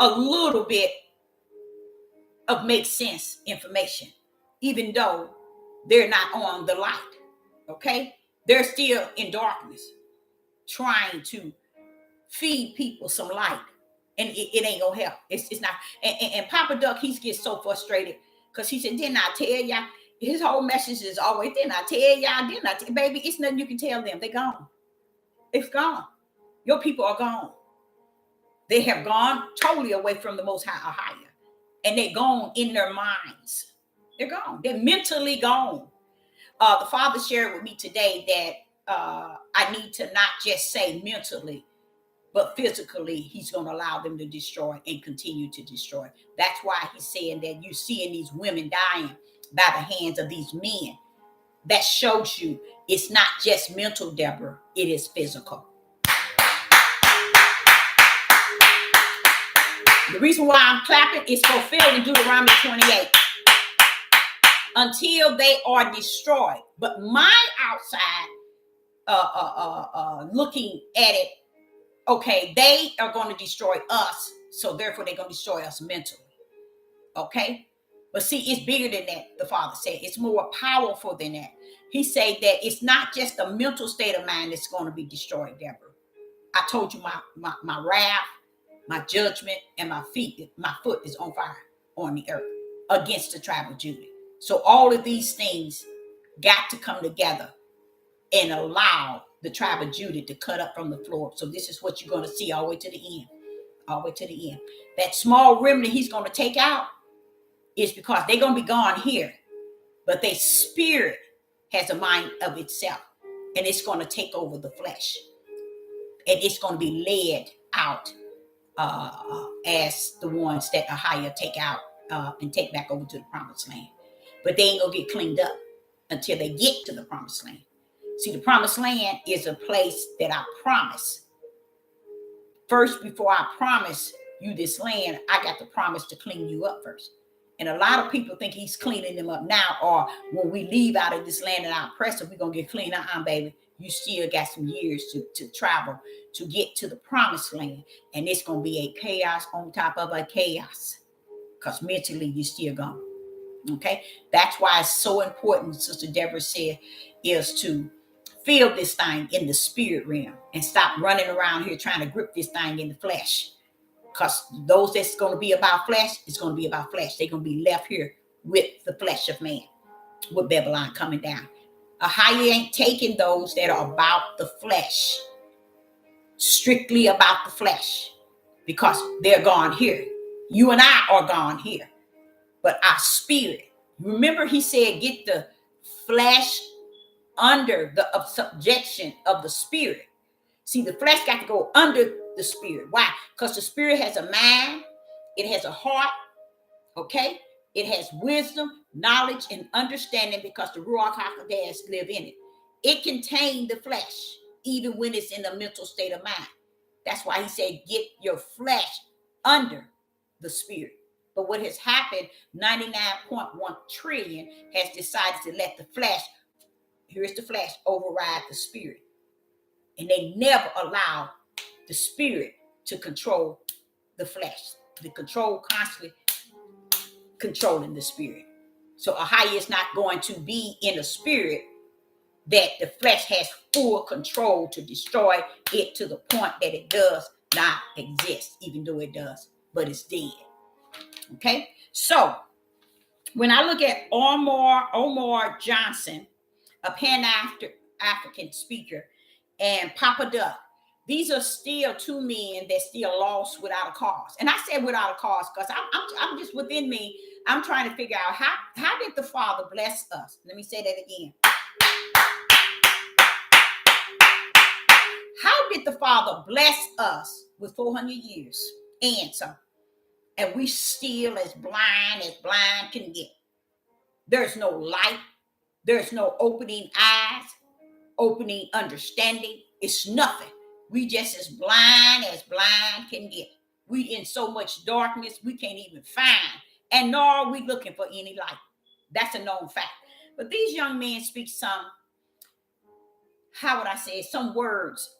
a little bit of make sense information, even though they're not on the light. Okay? They're still in darkness, trying to feed people some light, and it ain't gonna help. It's not. And Papa Duck, he gets so frustrated because he said, "Didn't I tell y'all?" His whole message is always, "Didn't I tell y'all? Didn't I baby?" It's nothing you can tell them. They're gone. It's gone. Your people are gone. They have gone totally away from the Most High or higher, and they're gone in their minds. They're gone. They're mentally gone. The Father shared with me today that I need to not just say mentally, but physically, he's going to allow them to destroy and continue to destroy. That's why he's saying that you're seeing these women dying by the hands of these men. That shows you it's not just mental, Deborah. It is physical. The reason why I'm clapping is fulfilled in Deuteronomy 28. Until they are destroyed. But my outside looking at it, okay, they are going to destroy us, so therefore they're going to destroy us mentally. Okay? But see, it's bigger than that, the Father said. It's more powerful than that. He said that it's not just the mental state of mind that's going to be destroyed, Deborah. I told you my wrath, my judgment, and my foot is on fire on the earth against the tribe of Judah. So all of these things got to come together and allow the tribe of Judah to cut up from the floor. So this is what you're going to see all the way to the end. All the way to the end. That small remnant he's going to take out is because they're going to be gone here. But their spirit has a mind of itself. And it's going to take over the flesh. And it's going to be led out as the ones that Ahia take out and take back over to the promised land. But they ain't gonna get cleaned up until they get to the promised land. See, the promised land is a place that I promise. First, before I promise you this land, I got to promise to clean you up first. And a lot of people think he's cleaning them up now, or when we leave out of this land and our oppressor, we're going to get clean. Baby, you still got some years to travel to get to the promised land. And it's going to be a chaos on top of a chaos, because mentally you're still gone. Okay? That's why it's so important, Sister Deborah said, is to feel this thing in the spirit realm and stop running around here trying to grip this thing in the flesh. Because those that's going to be about flesh, it's going to be about flesh. They're going to be left here with the flesh of man, with Babylon coming down. Ahia ain't taking those that are about the flesh, strictly about the flesh, because they're gone here. You and I are gone here. But our spirit, remember he said, get the flesh under the subjection of the spirit. See, the flesh got to go under the spirit. Why? Because the spirit has a mind, it has a heart, okay? It has wisdom, knowledge, and understanding, because the Ruach HaKodesh live in it. It contains the flesh, even when it's in a mental state of mind. That's why he said, get your flesh under the spirit. But what has happened, 99.1 trillion has decided to let the flesh, here's the flesh, override the spirit. And they never allow the spirit to control the flesh. The control constantly controlling the spirit. So Ahia is not going to be in a spirit that the flesh has full control to destroy it to the point that it does not exist, even though it does, but it's dead. Okay? So when I look at Omar Johnson, a Pan-African speaker, and Papa Duck, these are still two men that still lost without a cause. And I said without a cause because I'm just within me. I'm trying to figure out how did the Father bless us? Let me say that again. How did the Father bless us with 400 years and some? And we still as blind can get. There's no light. There's no opening eyes, opening understanding. It's nothing. We just as blind can get. We in so much darkness we can't even find, and nor are we looking for any light. That's a known fact. But these young men speak some, how would I say, some words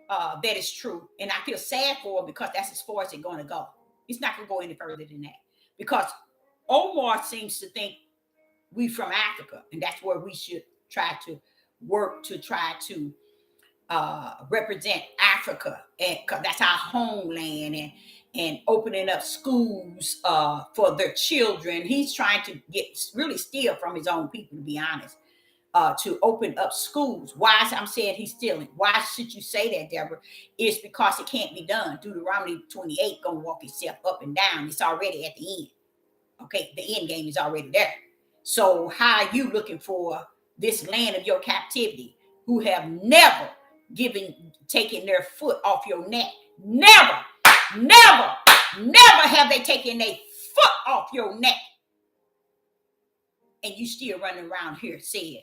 that is true, and I feel sad for them because that's as far as it's going to go. It's not going to go any further than that, because Omar seems to think we from Africa, and that's where we should try to work to represent Africa, and because that's our homeland, and opening up schools for their children. He's trying to really steal from his own people, to be honest, to open up schools. Why I'm saying he's stealing? Why should you say that, Deborah? It's because it can't be done. Deuteronomy 28 gonna walk itself up and down. It's already at the end. Okay, the end game is already there. So how are you looking for this land of your captivity, who have never taken their foot off your neck? Never have they taken their foot off your neck. And you still running around here saying,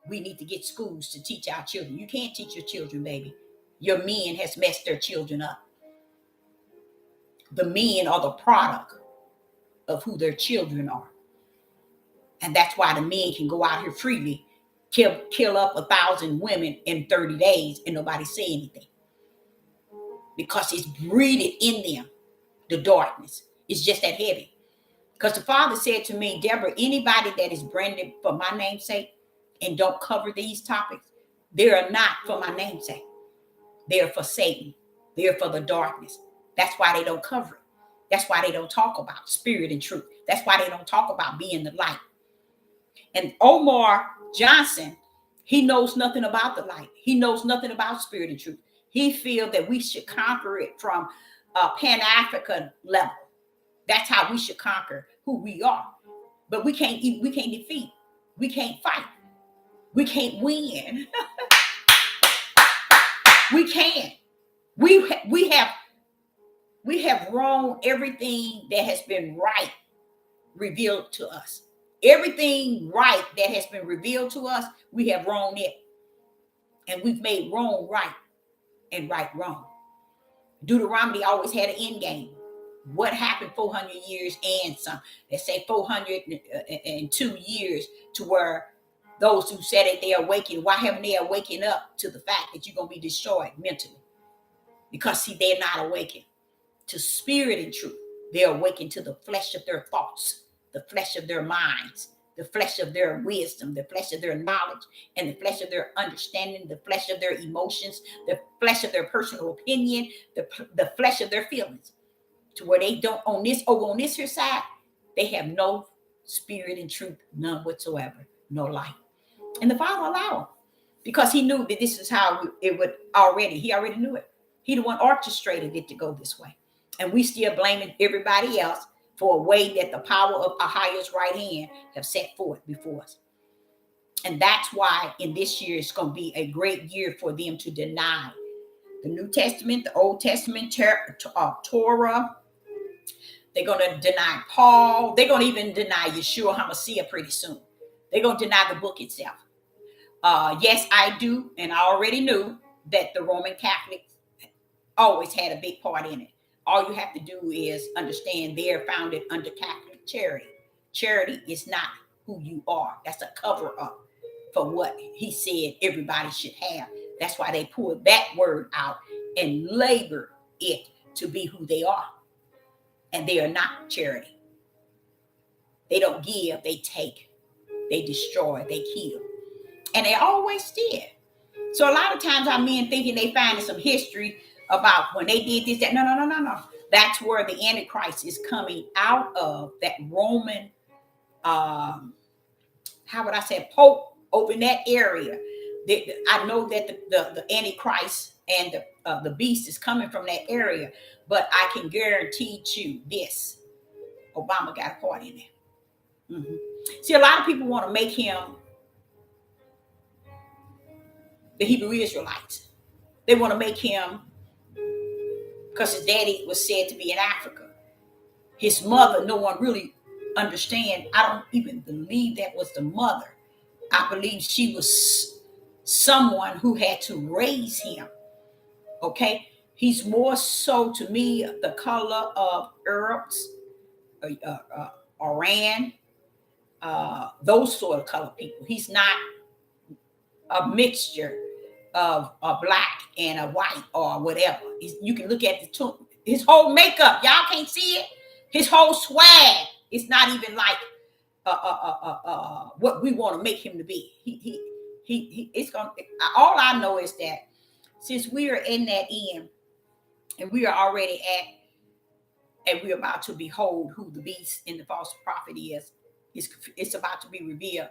we need to get schools to teach our children. You can't teach your children, baby. Your men has messed their children up. The men are the product of who their children are. And that's why the men can go out here freely, kill up 1,000 women in 30 days and nobody say anything. Because it's breeded in them, the darkness. It's just that heavy. Because the Father said to me, Deborah, anybody that is branded for my namesake and don't cover these topics, they are not for my namesake. They are for Satan. They are for the darkness. That's why they don't cover it. That's why they don't talk about spirit and truth. That's why they don't talk about being the light. And Omar Johnson, he knows nothing about the light. He knows nothing about spirit and truth. He feels that we should conquer it from a Pan-African level. That's how we should conquer who we are. But we can't defeat. We can't fight. We can't win. We can't. We have wrong everything that has been right revealed to us. Everything right that has been revealed to us, we have wrong it. And we've made wrong right and right wrong. Deuteronomy always had an end game. What happened 400 years and some? They say 402 years to where those who said that they are waking, why haven't they awakened up to the fact that you're going to be destroyed mentally? Because see, they're not awakened to spirit and truth. They're awakened to the flesh of their thoughts, the flesh of their minds, the flesh of their wisdom, the flesh of their knowledge, and the flesh of their understanding, the flesh of their emotions, the flesh of their personal opinion, the flesh of their feelings. To where they don't, on this here side, they have no spirit and truth, none whatsoever, no light. And the Father allowed, because he knew that this is how it would he already knew it. He the one orchestrated it to go this way. And we still blaming everybody else for a way that the power of Ahai's right hand have set forth before us. And that's why in this year, it's going to be a great year for them to deny the New Testament, the Old Testament, Torah. They're going to deny Paul. They're going to even deny Yeshua HaMashiach pretty soon. They're going to deny the book itself. Yes, I do. And I already knew that the Roman Catholics always had a big part in it. All you have to do is understand they're founded under Catholic charity. Charity is not who you are. That's a cover up for what he said everybody should have. That's why they pulled that word out and labor it to be who they are. And they are not charity. They don't give, they take, they destroy, they kill. And they always did. So a lot of times our men thinking they finding some history about when they did this, that. No. That's where the Antichrist is coming out of, that Roman, how would I say, Pope over in that area. I know that the Antichrist and the beast is coming from that area, but I can guarantee you this: Obama got a part in it. Mm-hmm. See, a lot of people want to make him the Hebrew Israelites. They want to make him, because his daddy was said to be in Africa. His mother, no one really understand. I don't even believe that was the mother. I believe she was someone who had to raise him. Okay, he's more so to me the color of Arabs, Iran, those sort of color people. He's not a mixture of a black and a white or whatever. You can look at his whole makeup. Y'all can't see it. His whole swag. It's not even like what we want to make him to be. It's gonna. All I know is that since we are in that end, and we are already and we're about to behold who the beast and the false prophet is, it's about to be revealed.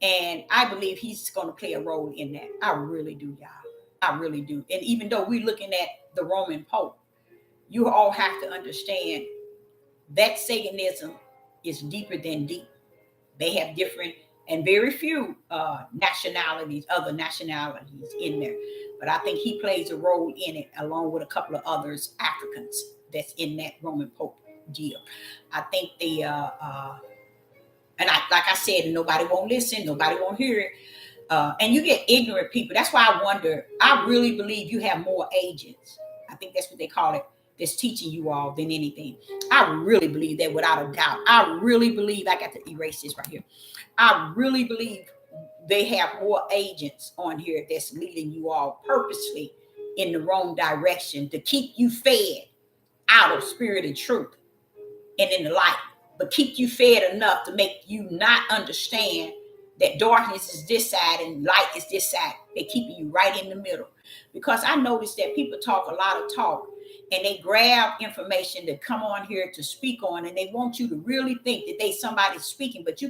And I believe he's going to play a role in that. I really do, y'all. I really do. And even though we're looking at the Roman Pope, you all have to understand that Satanism is deeper than deep. They have different and very few nationalities, other nationalities in there. But I think he plays a role in it, along with a couple of others, Africans, that's in that Roman Pope deal. I think and like I said, nobody won't listen, nobody won't hear it. And you get ignorant people. That's why I wonder, I really believe you have more agents. I think that's what they call it, that's teaching you all than anything. I really believe that without a doubt. I really believe, I got to erase this right here. I really believe they have more agents on here that's leading you all purposely in the wrong direction to keep you fed out of spirit and truth and in the light, but keep you fed enough to make you not understand that darkness is this side and light is this side. They're keeping you right in the middle. Because I noticed that people talk a lot of talk and they grab information to come on here to speak on, and they want you to really think that they somebody's speaking, but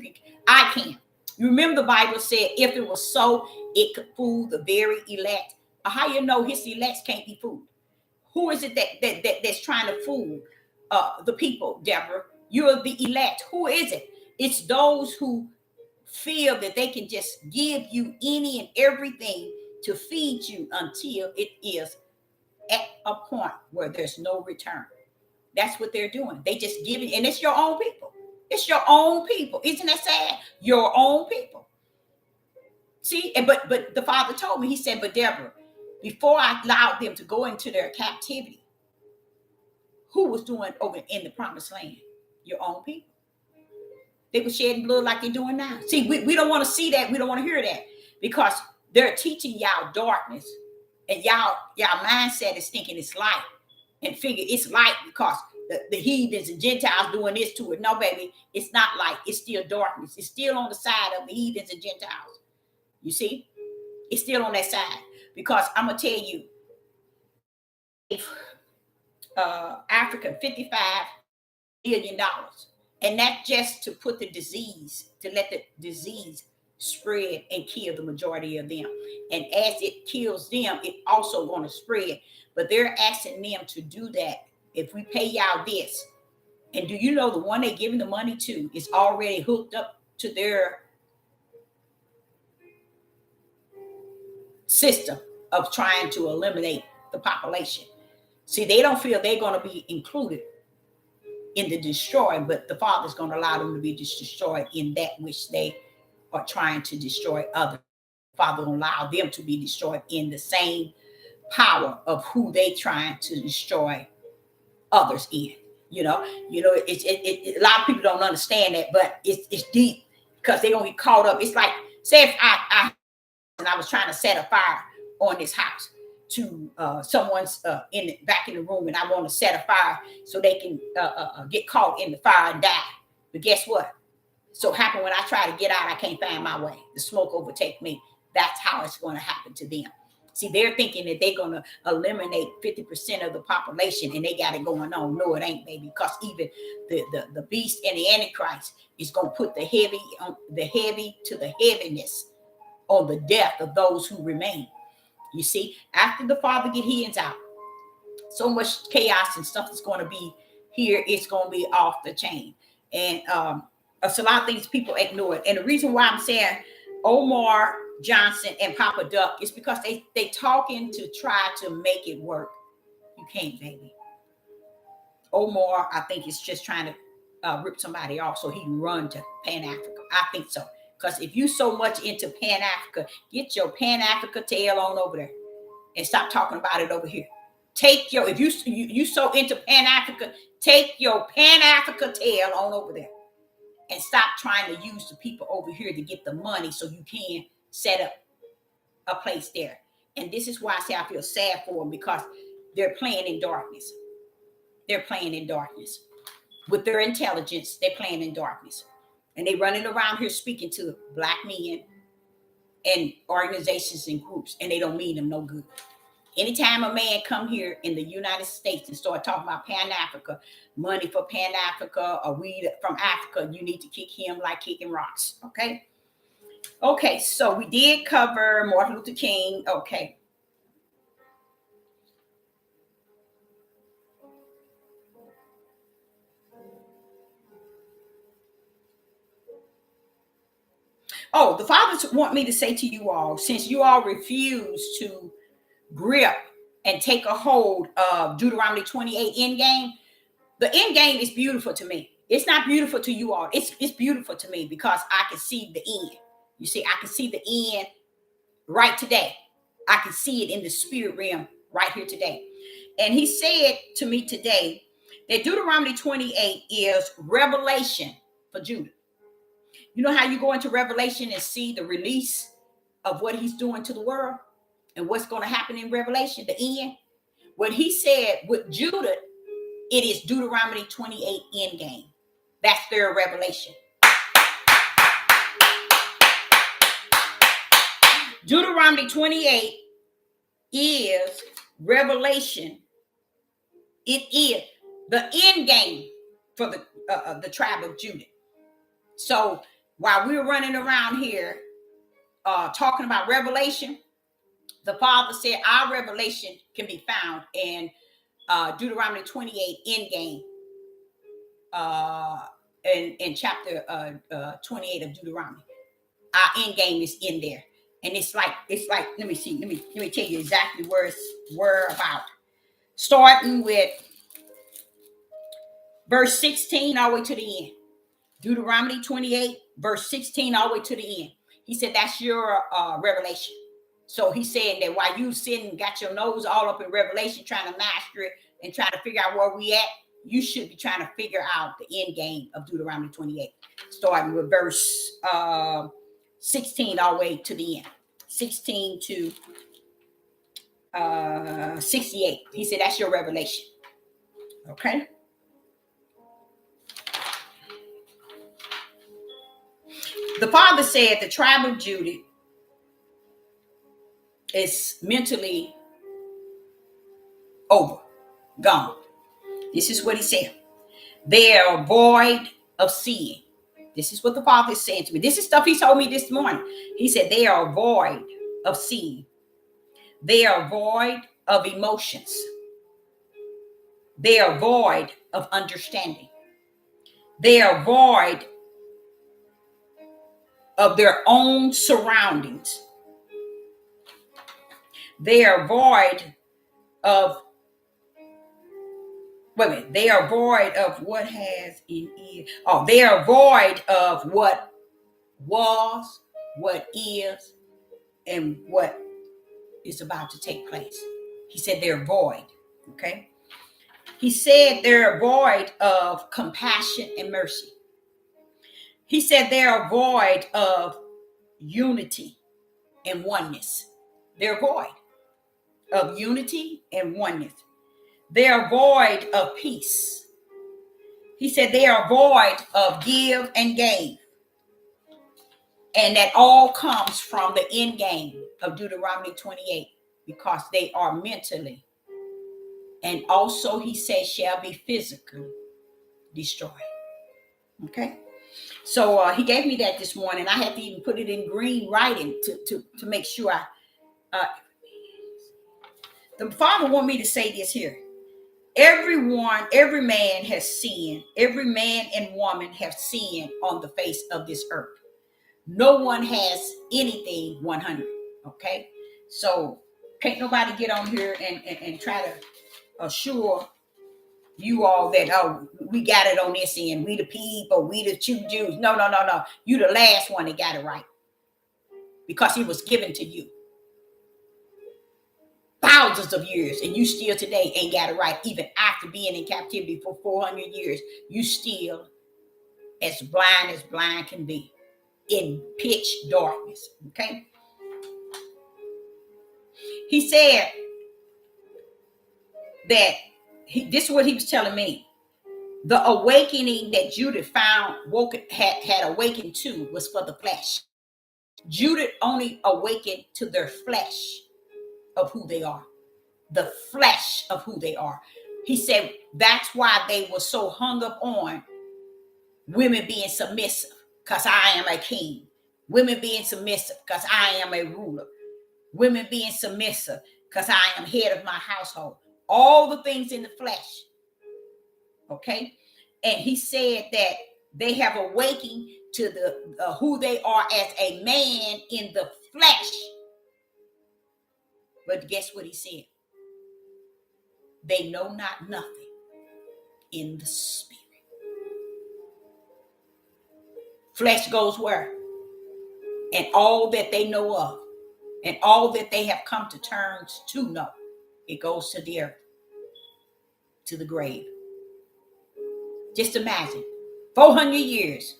I can't. You remember the Bible said, if it was so, it could fool the very elect. How you know his elects can't be fooled? Who is it that's trying to fool the people, Deborah? You're the elect. Who is it? It's those who feel that they can just give you any and everything to feed you until it is at a point where there's no return. That's what they're doing. They just give it, and it's your own people. It's your own people. Isn't that sad? Your own people. See, and but the Father told me, he said, but Deborah, before I allowed them to go into their captivity, who was doing over in the promised land? Your own people. They were shedding blood like they're doing now. See, we don't want to see that. We don't want to hear that, because they're teaching y'all darkness, and y'all mindset is thinking it's light, and figure it's light because the heathens and Gentiles doing this to it. No, baby, it's not light. It's still darkness. It's still on the side of the heathens and Gentiles. You see, it's still on that side, because I'm gonna tell you, if Africa $55 billion, and that's just to put the disease, to let the disease spread and kill the majority of them. And as it kills them, it also going to spread. But they're asking them to do that. If we pay y'all this, and do you know the one they giving the money to is already hooked up to their system of trying to eliminate the population? See, they don't feel they're going to be included in the destroy, but the Father's going to allow them to be destroyed in that which they are trying to destroy others. The Father will allow them to be destroyed in the same power of who they trying to destroy others in. You know, a lot of people don't understand that, but it's deep, because they're gonna get caught up. It's like, say if I was trying to set a fire on this house to someone's back in the room, and I want to set a fire so they can get caught in the fire and die. But guess what? So happen when I try to get out, I can't find my way. The smoke overtake me. That's how it's going to happen to them. See, they're thinking that they're going to eliminate 50% of the population, and they got it going on. No, it ain't, baby, because even the beast and the Antichrist is going to put the heavy to the heaviness on the death of those who remain. You see, after the Father get hands out, so much chaos and stuff is going to be here. It's going to be off the chain. And it's a lot of things people ignore it. And the reason why I'm saying Omar Johnson and Papa Duck is because they talking to try to make it work. You can't, baby. Omar, I think, is just trying to rip somebody off so he can run to Pan-Africa. I think so. Because if you so much into Pan-Africa, get your Pan-Africa tail on over there and stop talking about it over here. Take your, if you so into Pan-Africa, take your Pan-Africa tail on over there and stop trying to use the people over here to get the money so you can set up a place there. And this is why I say I feel sad for them, because they're playing in darkness. They're playing in darkness. With their intelligence, they're playing in darkness. And they running around here speaking to black men and organizations and groups, and they don't mean them no good. Anytime a man come here in the United States and start talking about Pan-Africa, money for Pan-Africa, or weed from Africa, you need to kick him like kicking rocks, okay? Okay, so we did cover Martin Luther King, okay. Oh, the fathers want me to say to you all, since you all refuse to grip and take a hold of Deuteronomy 28 end game, the end game is beautiful to me. It's not beautiful to you all. It's beautiful to me because I can see the end. You see, I can see the end right today. I can see it in the spirit realm right here today. And he said to me today that Deuteronomy 28 is revelation for Judah. You know how you go into Revelation and see the release of what he's doing to the world and what's going to happen in Revelation, the end? What he said with Judah, it is Deuteronomy 28 end game. That's their revelation. Deuteronomy 28 is revelation. It is the end game for the tribe of Judah. So while we're running around here talking about revelation, the Father said our revelation can be found in Deuteronomy 28 end game, in chapter 28 of Deuteronomy. Our end game is in there. And it's like, let me tell you exactly where about. starting with verse 16 all the way to the end. Deuteronomy 28, verse 16 all the way to the end. He said that's your revelation. So he's saying that while you sitting and got your nose all up in Revelation trying to master it and trying to figure out where we at, you should be trying to figure out the end game of Deuteronomy 28, starting with verse 16 all the way to the end. 16 to 68. He said that's your revelation. Okay. The Father said the tribe of Judah is mentally over, gone. This is what he said. They are void of seeing. This is what the Father is saying to me. This is stuff he told me this morning. He said they are void of seeing. They are void of emotions. They are void of understanding. They are void of their own surroundings. They are void of, wait a minute, they are void of what has in ear. Oh, they are void of what was, what is, and what is about to take place. He said they're void, okay? He said they're void of compassion and mercy. He said they are void of unity and oneness. They're void of unity and oneness. They are void of peace. He said they are void of give and gain. And that all comes from the end game of Deuteronomy 28, because they are mentally, and also he says shall be physically destroyed. Okay. So he gave me that this morning. I had to even put it in green writing to make sure the Father want me to say this here. Every man has sinned. Every man and woman have sinned on the face of this earth. No one has anything 100. Okay. So can't nobody get on here and try to assure you all that, oh, we got it on this end. We the people, we the true Jews. No. You the last one that got it right, because it was given to you thousands of years, and you still today ain't got it right. Even after being in captivity for 400 years, you still as blind can be, in pitch darkness. Okay. He said that this is what he was telling me. The awakening that Judith had awakened to was for the flesh. Judith only awakened to their flesh of who they are. The flesh of who they are. He said that's why they were so hung up on women being submissive, because I am a king. Women being submissive because I am a ruler. Women being submissive because I am head of my household. All the things in the flesh. Okay. And he said that they have awakened to the who they are as a man in the flesh. But guess what he said? They know not nothing in the spirit. Flesh goes where? And all that they know of, and all that they have come to terms to know, it goes to the earth, to the grave. Just imagine, 400 years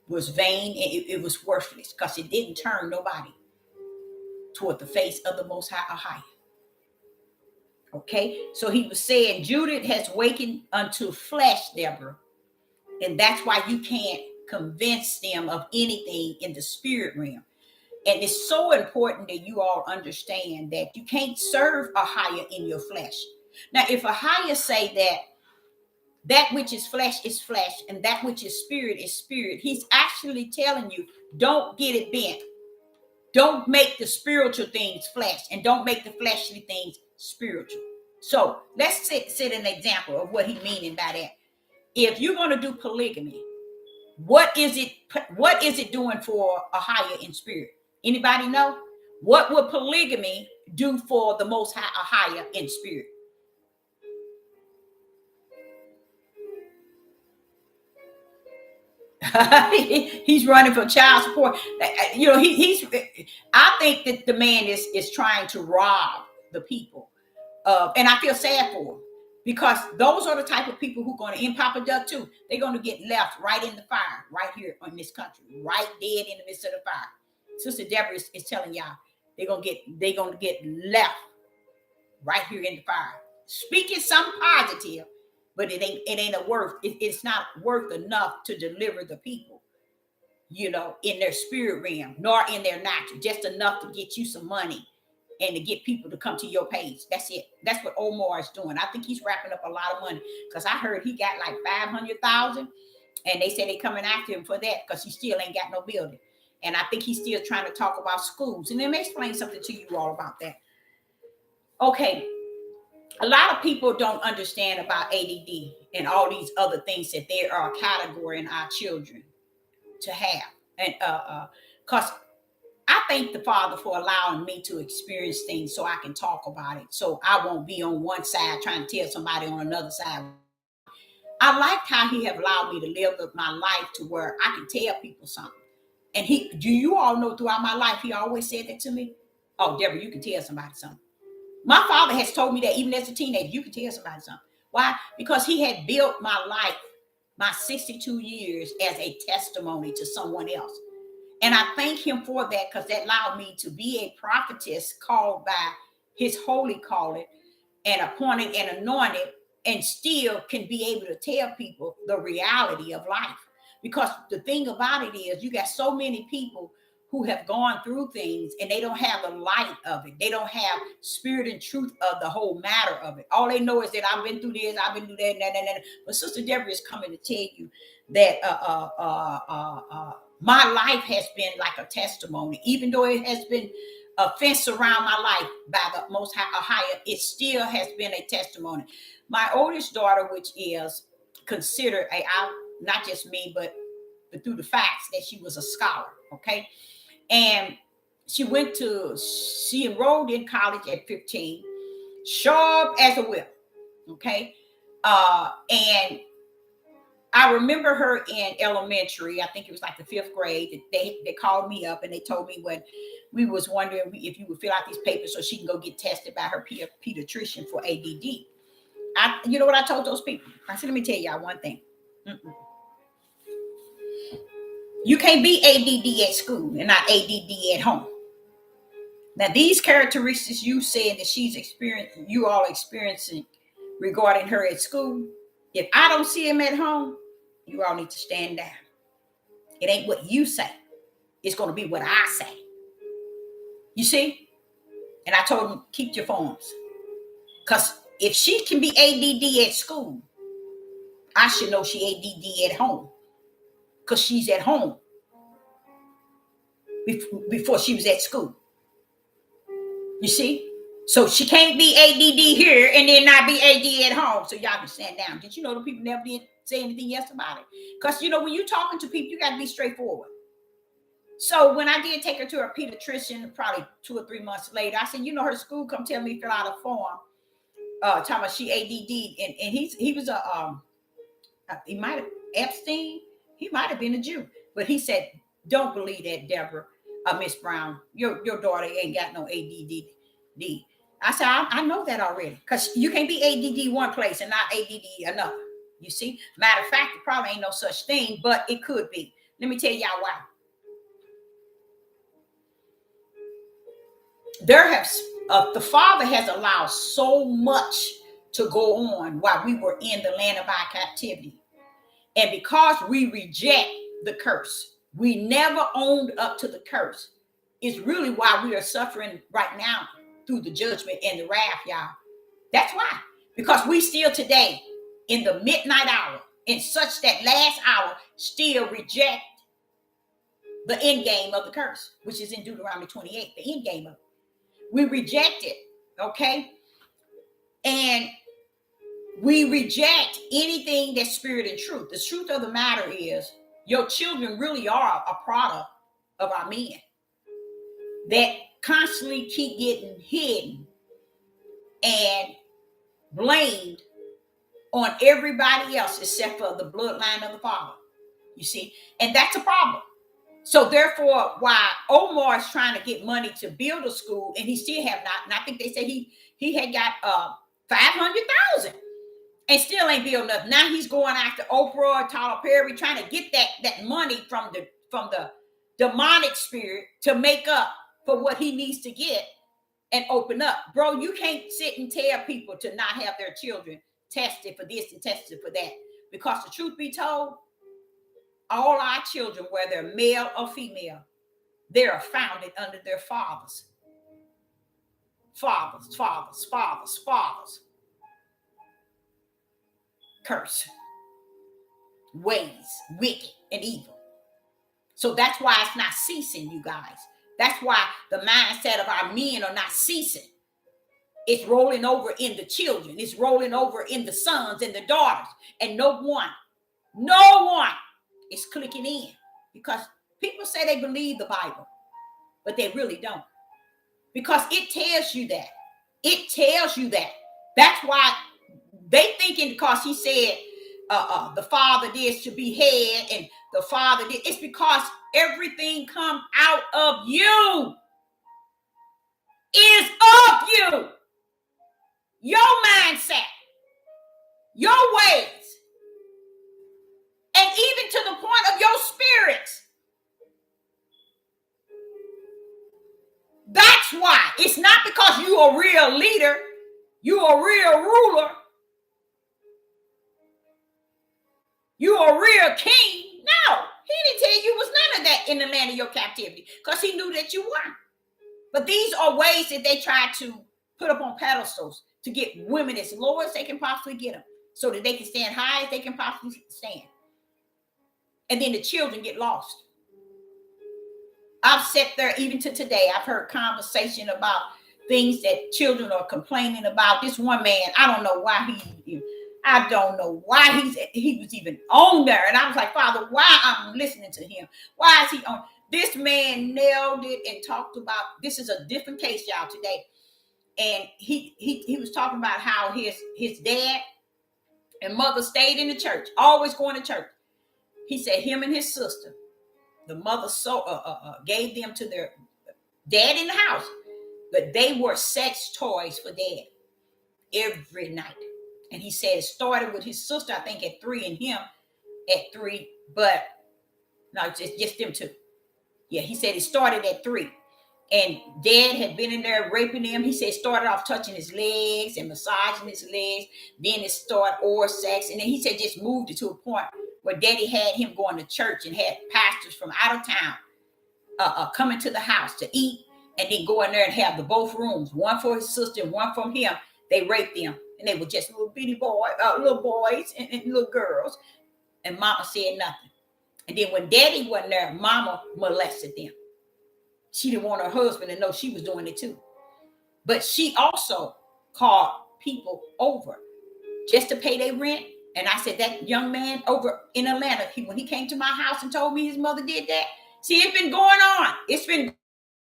was vain, and it was worthless, because it didn't turn nobody toward the face of the Most High or higher. Okay, so he was saying Judith has wakened unto flesh, Deborah, and that's why you can't convince them of anything in the spirit realm. And it's so important that you all understand that you can't serve a higher in your flesh. Now, if a higher say that which is flesh, and that which is spirit, he's actually telling you, don't get it bent. Don't make the spiritual things flesh, and don't make the fleshly things spiritual. So let's set an example of what he meaning by that. If you're going to do polygamy, what is it doing for a higher in spirit? Anybody know? What would polygamy do for the most higher in spirit? He's running for child support. You know, he's. I think that the man is trying to rob the people, and I feel sad for him because those are the type of people who are going to, in Papa Duck too. They're going to get left right in the fire, right here in this country, right dead in the midst of the fire. Sister Deborah is telling y'all they're gonna get left right here in the fire, speaking some positive, but it's not worth enough to deliver the people, you know, in their spirit realm, nor in their natural, just enough to get you some money and to get people to come to your page. That's it. That's what Omar is doing. I think he's wrapping up a lot of money because I heard he got like 500,000, and they say they coming after him for that because he still ain't got no building. And I think he's still trying to talk about schools. And let me explain something to you all about that. Okay, a lot of people don't understand about ADD and all these other things that there are a category in our children to have. And because I thank the Father for allowing me to experience things so I can talk about it. So I won't be on one side trying to tell somebody on another side. I like how he have allowed me to live my life to where I can tell people something. And do you all know throughout my life, he always said that to me? Oh, Deborah, you can tell somebody something. My father has told me that even as a teenager, you can tell somebody something. Why? Because he had built my life, my 62 years, as a testimony to someone else. And I thank him for that because that allowed me to be a prophetess called by his holy calling and appointed and anointed, and still can be able to tell people the reality of life. Because the thing about it is, you got so many people who have gone through things and they don't have the light of it. They don't have spirit and truth of the whole matter of it. All they know is that I've been through this, I've been through that, that. But Sister Deborah is coming to tell you that my life has been like a testimony. Even though it has been a fence around my life by the most higher, it still has been a testimony. My oldest daughter, which is considered not just me, but through the facts that she was a scholar, okay? And she enrolled in college at 15, sharp as a whip, okay? And I remember her in elementary, I think it was like the 5th grade, they called me up and they told me when we was wondering if you would fill out these papers so she can go get tested by her pediatrician for ADD. You know what I told those people? I said, let me tell y'all one thing. You can't be ADD at school and not ADD at home. Now, these characteristics you said that you all experiencing regarding her at school, if I don't see them at home, you all need to stand down. It ain't what you say. It's going to be what I say. You see? And I told them, keep your forms. Because if she can be ADD at school, I should know she ADD at home. Because she's at home before she was at school. You see? So she can't be ADD here and then not be AD at home. So y'all can stand down. Did you know the people never did say anything else about it? Because, you know, when you're talking to people, you got to be straightforward. So when I did take her to her pediatrician, probably 2 or 3 months later, I said, you know, her school come tell me fill out a form. Talking about she ADD. And he was he might have Epstein. He might have been a Jew. But he said, don't believe that, Deborah, Miss Brown. Your daughter ain't got no ADD. I said, I know that already. Because you can't be ADD one place and not ADD another. You see? Matter of fact, it probably ain't no such thing, but it could be. Let me tell y'all why. The Father has allowed so much to go on while we were in the land of our captivity. And because we reject the curse, we never owned up to the curse. It's really why we are suffering right now through the judgment and the wrath, y'all. That's why. Because we still today, in the midnight hour, in such that last hour, still reject the end game of the curse, which is in Deuteronomy 28, the end game of it. We reject it, okay? And we reject anything that's spirit and truth. The truth of the matter is your children really are a product of our men that constantly keep getting hidden and blamed on everybody else except for the bloodline of the father. You see, and that's a problem. So therefore, why Omar is trying to get money to build a school, and he still have not. And I think they said he had got 500,000 and still ain't built nothing. Now he's going after Oprah, Tyler Perry, trying to get that money from the demonic spirit to make up for what he needs to get and open up. Bro, you can't sit and tell people to not have their children tested for this and tested for that. Because the truth be told, all our children, whether male or female, they are founded under their fathers. Fathers. Curse. Ways, wicked and evil. So that's why it's not ceasing, you guys. That's why the mindset of our men are not ceasing. It's rolling over in the children. It's rolling over in the sons and the daughters. And no one is clicking in, because people say they believe the Bible, but they really don't, because it tells you that. It tells you that. That's why they thinking, because he said the father is to be head and the father did. It's because everything come out of you. Is of you. Your mindset, your ways, and even to the point of your spirits. That's why. It's not because you are a real leader, you are a real ruler, you are a real king. No, he didn't tell you was none of that in the land of your captivity, because he knew that you weren't. But these are ways that they try to put up on pedestals to get women as low as they can possibly get them, so that they can stand high as they can possibly stand. And then the children get lost. I've sat there even to today. I've heard conversation about things that children are complaining about. This one man, I don't know why he was even on there. And I was like, Father, why I'm listening to him? Why is he on? This man nailed it and talked about, this is a different case, y'all, today. And he was talking about how his dad and mother stayed in the church, always going to church. He said him and his sister, the mother gave them to their dad in the house, but they were sex toys for dad every night. And he said it started with his sister, I think at 3, and him at 3, but no, just them two. Yeah, he said it started at 3. And dad had been in there raping him. He said it started off touching his legs and massaging his legs. Then it started oral sex. And then he said just moved it to a point where daddy had him going to church and had pastors from out of town coming to the house to eat, and then go in there and have the both rooms, one for his sister and one from him. They raped them, and they were just little bitty little boys and little girls. And mama said nothing. And then when daddy wasn't there, mama molested them. She didn't want her husband to know she was doing it too. But she also called people over just to pay their rent. And I said, that young man over in Atlanta, when he came to my house and told me his mother did that, see, it's been going on. It's been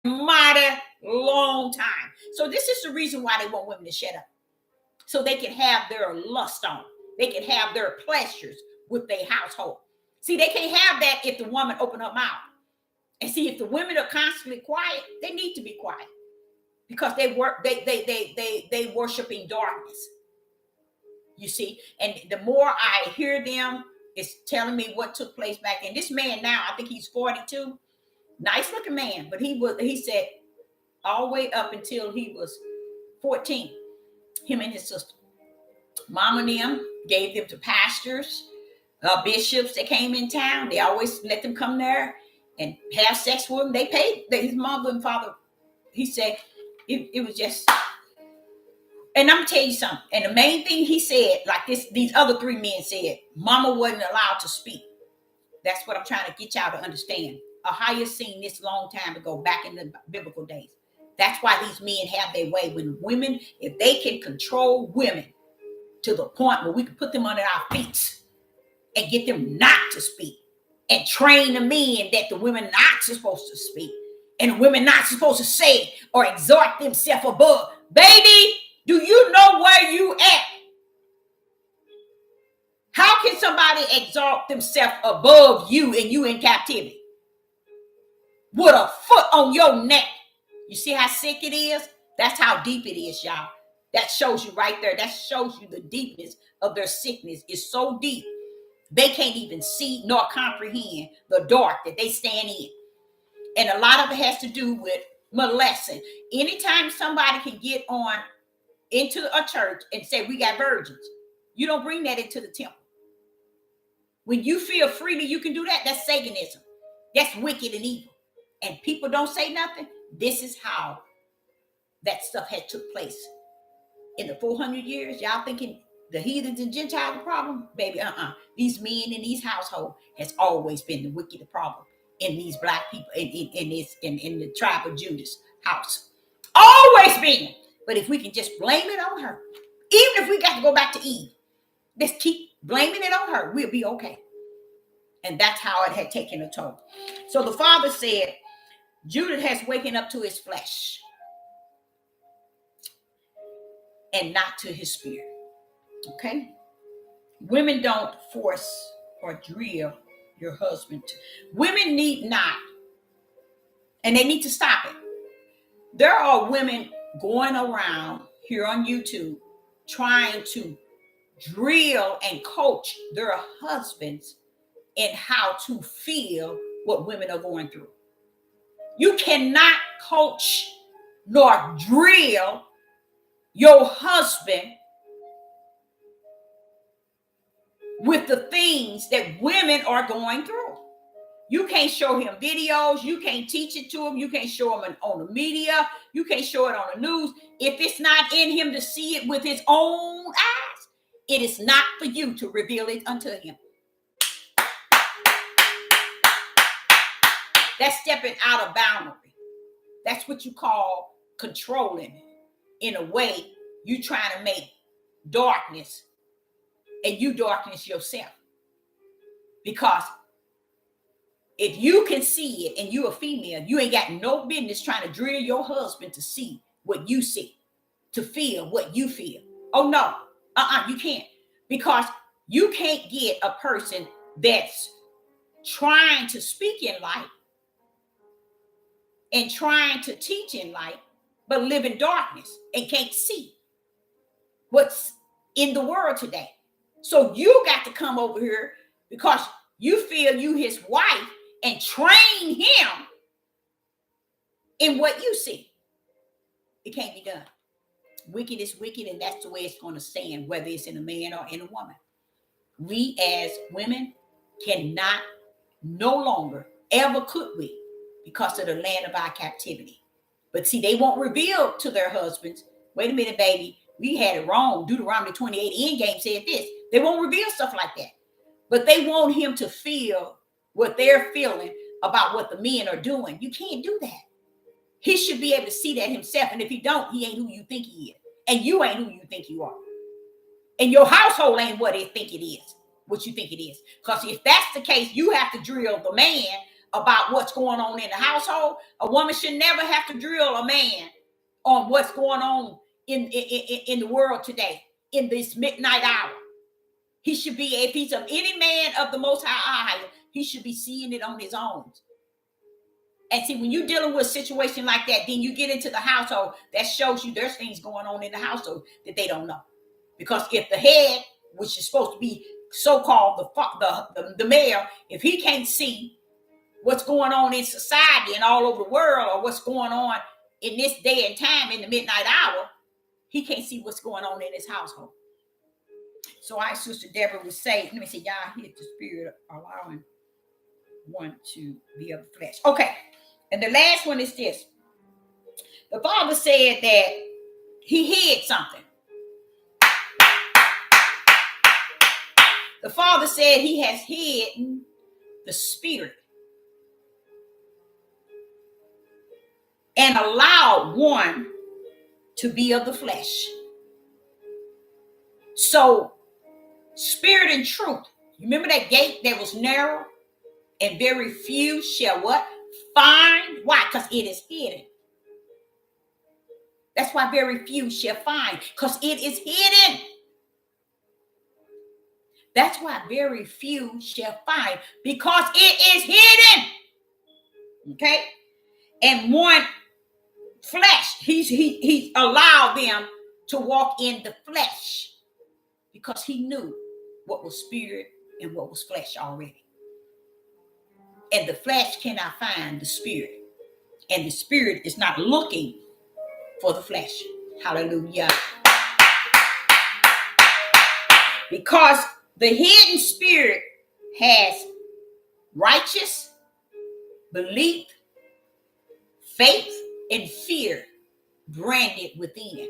a mighty long time. So this is the reason why they want women to shut up. So they can have their lust on. They can have their pleasures with their household. See, they can't have that if the woman open her mouth. And see, if the women are constantly quiet, they need to be quiet, because they worshiping darkness. You see, and the more I hear them, it's telling me what took place back then. This man now, I think he's 42, nice looking man, but he said all the way up until he was 14, him and his sister, mama and them gave them to pastors, bishops that came in town. They always let them come there and have sex with him. They paid his mother and father. He said it was just, and I'm gonna tell you something. And the main thing he said, like these other 3 men said, mama wasn't allowed to speak. That's what I'm trying to get y'all to understand. Ahia seen this long time ago, back in the biblical days. That's why these men have their way. When women, if they can control women to the point where we can put them under our feet and get them not to speak, and train the men that the women not supposed to speak, And women not supposed to say or exhort themselves above. Baby, do you know where you at? How can somebody exalt themselves above you and you in captivity? With a foot on your neck. You see how sick it is? That's how deep it is, y'all. That shows you right there. That shows you the deepness of their sickness. It's so deep. They can't even see nor comprehend the dark that they stand in. And a lot of it has to do with molesting. Anytime somebody can get on into a church and say, we got virgins, you don't bring that into the temple. When you feel freely you can do that, that's Satanism. That's wicked and evil. And people don't say nothing. This is how that stuff had took place. In the 400 years, y'all thinking the heathens and Gentiles the problem? Baby, These men in these households has always been the wicked problem in these black people, in the tribe of Judah's house. Always been. But if we can just blame it on her, even if we got to go back to Eve, let's keep blaming it on her, we'll be okay. And that's how it had taken a toll. So the father said, Judah has waken up to his flesh and not to his spirit. Okay? Women don't force or drill your husband to. Women need not, and they need to stop it. There are women going around here on YouTube trying to drill and coach their husbands in how to feel what women are going through. You cannot coach nor drill your husband with the things that women are going through. You can't show him videos. You can't teach it to him. You can't show him on the media. You can't show it on the news. If it's not in him to see it with his own eyes, it is not for you to reveal it unto him. That's stepping out of boundary. That's what you call controlling. In a way, you trying to make darkness, and you darkness yourself. Because if you can see it and you a female, you ain't got no business trying to drill your husband to see what you see, to feel what you feel. Oh no, you can't. Because you can't get a person that's trying to speak in light and trying to teach in light, but live in darkness and can't see what's in the world today. So you got to come over here because you feel you his wife and train him in what you see. It can't be done. Wicked is wicked, and that's the way it's going to stand, whether it's in a man or in a woman. We as women cannot, no longer, ever could we, because of the land of our captivity. But see, they won't reveal to their husbands, wait a minute, baby, we had it wrong. Deuteronomy 28 Endgame said this. They won't reveal stuff like that. But they want him to feel what they're feeling about what the men are doing. You can't do that. He should be able to see that himself. And if he don't, he ain't who you think he is. And you ain't who you think you are. And your household ain't what they think it is, what you think it is. Because if that's the case, you have to drill the man about what's going on in the household. A woman should never have to drill a man on what's going on in the world today, in this midnight hour. He should be, if he's of any man of the Most High, he should be seeing it on his own. And see, when you're dealing with a situation like that, then you get into the household, that shows you there's things going on in the household that they don't know. Because if the head, which is supposed to be so-called the male, if he can't see what's going on in society and all over the world, or what's going on in this day and time in the midnight hour, he can't see what's going on in his household. So our sister Deborah would say, let me see, y'all hear the spirit allowing one to be of the flesh. Okay. And the last one is this. The father said that he hid something. The father said he has hidden the spirit and allowed one to be of the flesh. So spirit and truth. You remember that gate that was narrow and very few shall what? find. Why? Because it is hidden. That's why very few shall find, because it is hidden. That's why very few shall find, because it is hidden. Okay? And one flesh, he allowed them to walk in the flesh because he knew what was spirit and what was flesh already. And the flesh cannot find the spirit. And the spirit is not looking for the flesh. Hallelujah. Because the hidden spirit has righteous belief, faith, and fear branded within.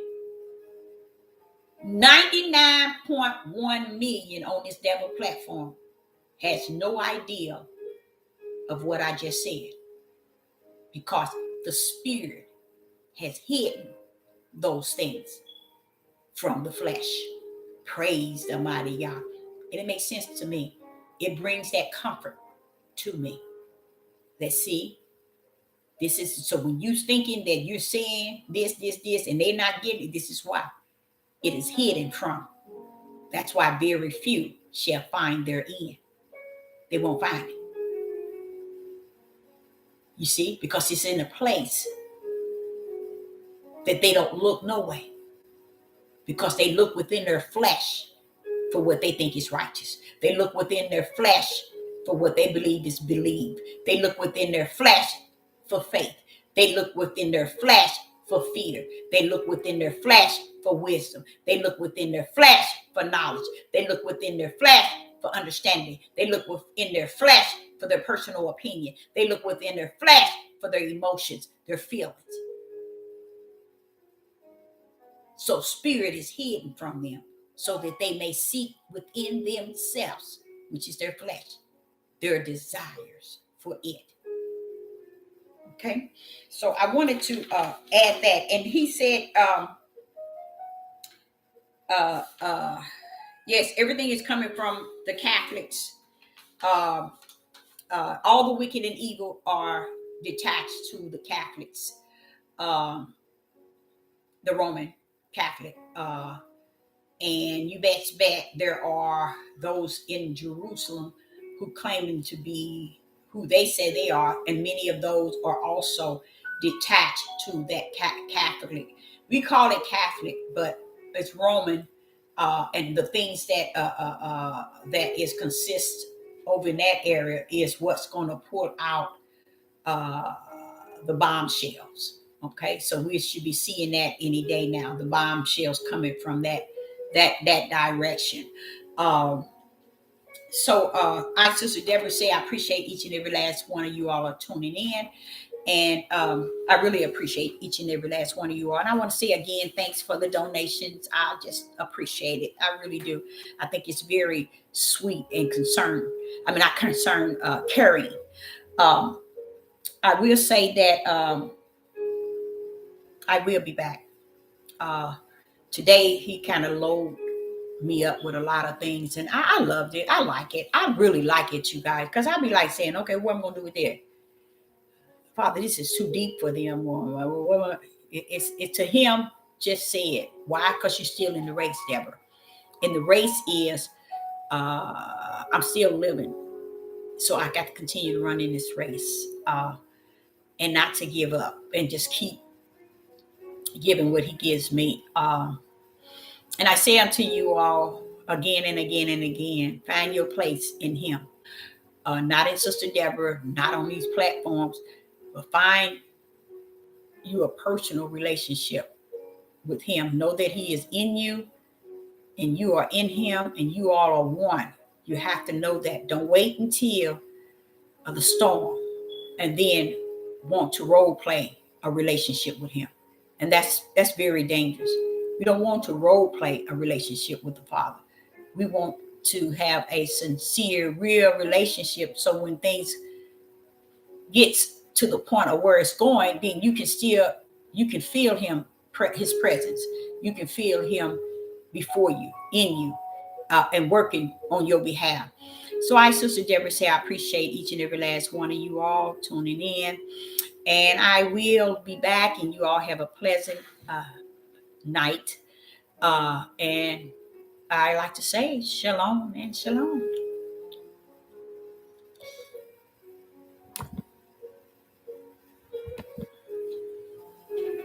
99.1 million on this devil platform has no idea of what I just said, because the spirit has hidden those things from the flesh. Praise the mighty God. And it makes sense to me. It brings that comfort to me. That see, this is, so when you're thinking that you're saying this, and they're not getting it, this is why. It is hidden from. That's why very few shall find their end. They won't find it. You see, because it's in a place that they don't look no way. Because they look within their flesh for what they think is righteous. They look within their flesh for what they believe is believed. They look within their flesh for faith. They look within their flesh for fear. They look within their flesh for wisdom. They look within their flesh for knowledge. They look within their flesh for understanding. They look within their flesh for their personal opinion. They look within their flesh for their emotions, their feelings. So spirit is hidden from them so that they may seek within themselves, which is their flesh, their desires for it. Okay, so I wanted to add that. And he said, yes, everything is coming from the Catholics. All the wicked and evil are detached to the Catholics, the Roman Catholic. And you bet there are those in Jerusalem who claim to be who they say they are, and many of those are also detached to that Catholic. We call it Catholic, but it's Roman, and the things that that is consist over in that area is what's going to pull out the bombshells. Okay, so we should be seeing that any day now. The bombshells coming from that direction. So I, Sister Deborah, say I appreciate each and every last one of you all are tuning in. And I really appreciate each and every last one of you all. And I want to say again, thanks for the donations. I just appreciate it. I really do. I think it's very sweet and caring. I will say that I will be back. Today, he kind of loaded me up with a lot of things, and I loved it. I like it. I really like it, you guys, because I'll be like saying, okay, what am I going to do with that? Father, this is too deep for them. It's to him, just say it. Why? Because you're still in the race, Deborah. And the race is, I'm still living. So I got to continue to run in this race and not to give up and just keep giving what he gives me. And I say unto you all again and again and again, find your place in him. Not in Sister Deborah, not on these platforms, but find you a personal relationship with him. Know that he is in you and you are in him and you all are one. You have to know that. Don't wait until the storm and then want to role play a relationship with him. And that's very dangerous. We don't want to role play a relationship with the Father. We want to have a sincere, real relationship. So when things gets to the point of where it's going, then you can feel him, his presence. You can feel him before you, in you. and working on your behalf. So I, Sister Deborah, say I appreciate each and every last one of you all tuning in. And I will be back, and you all have a pleasant night. And I like to say shalom and shalom.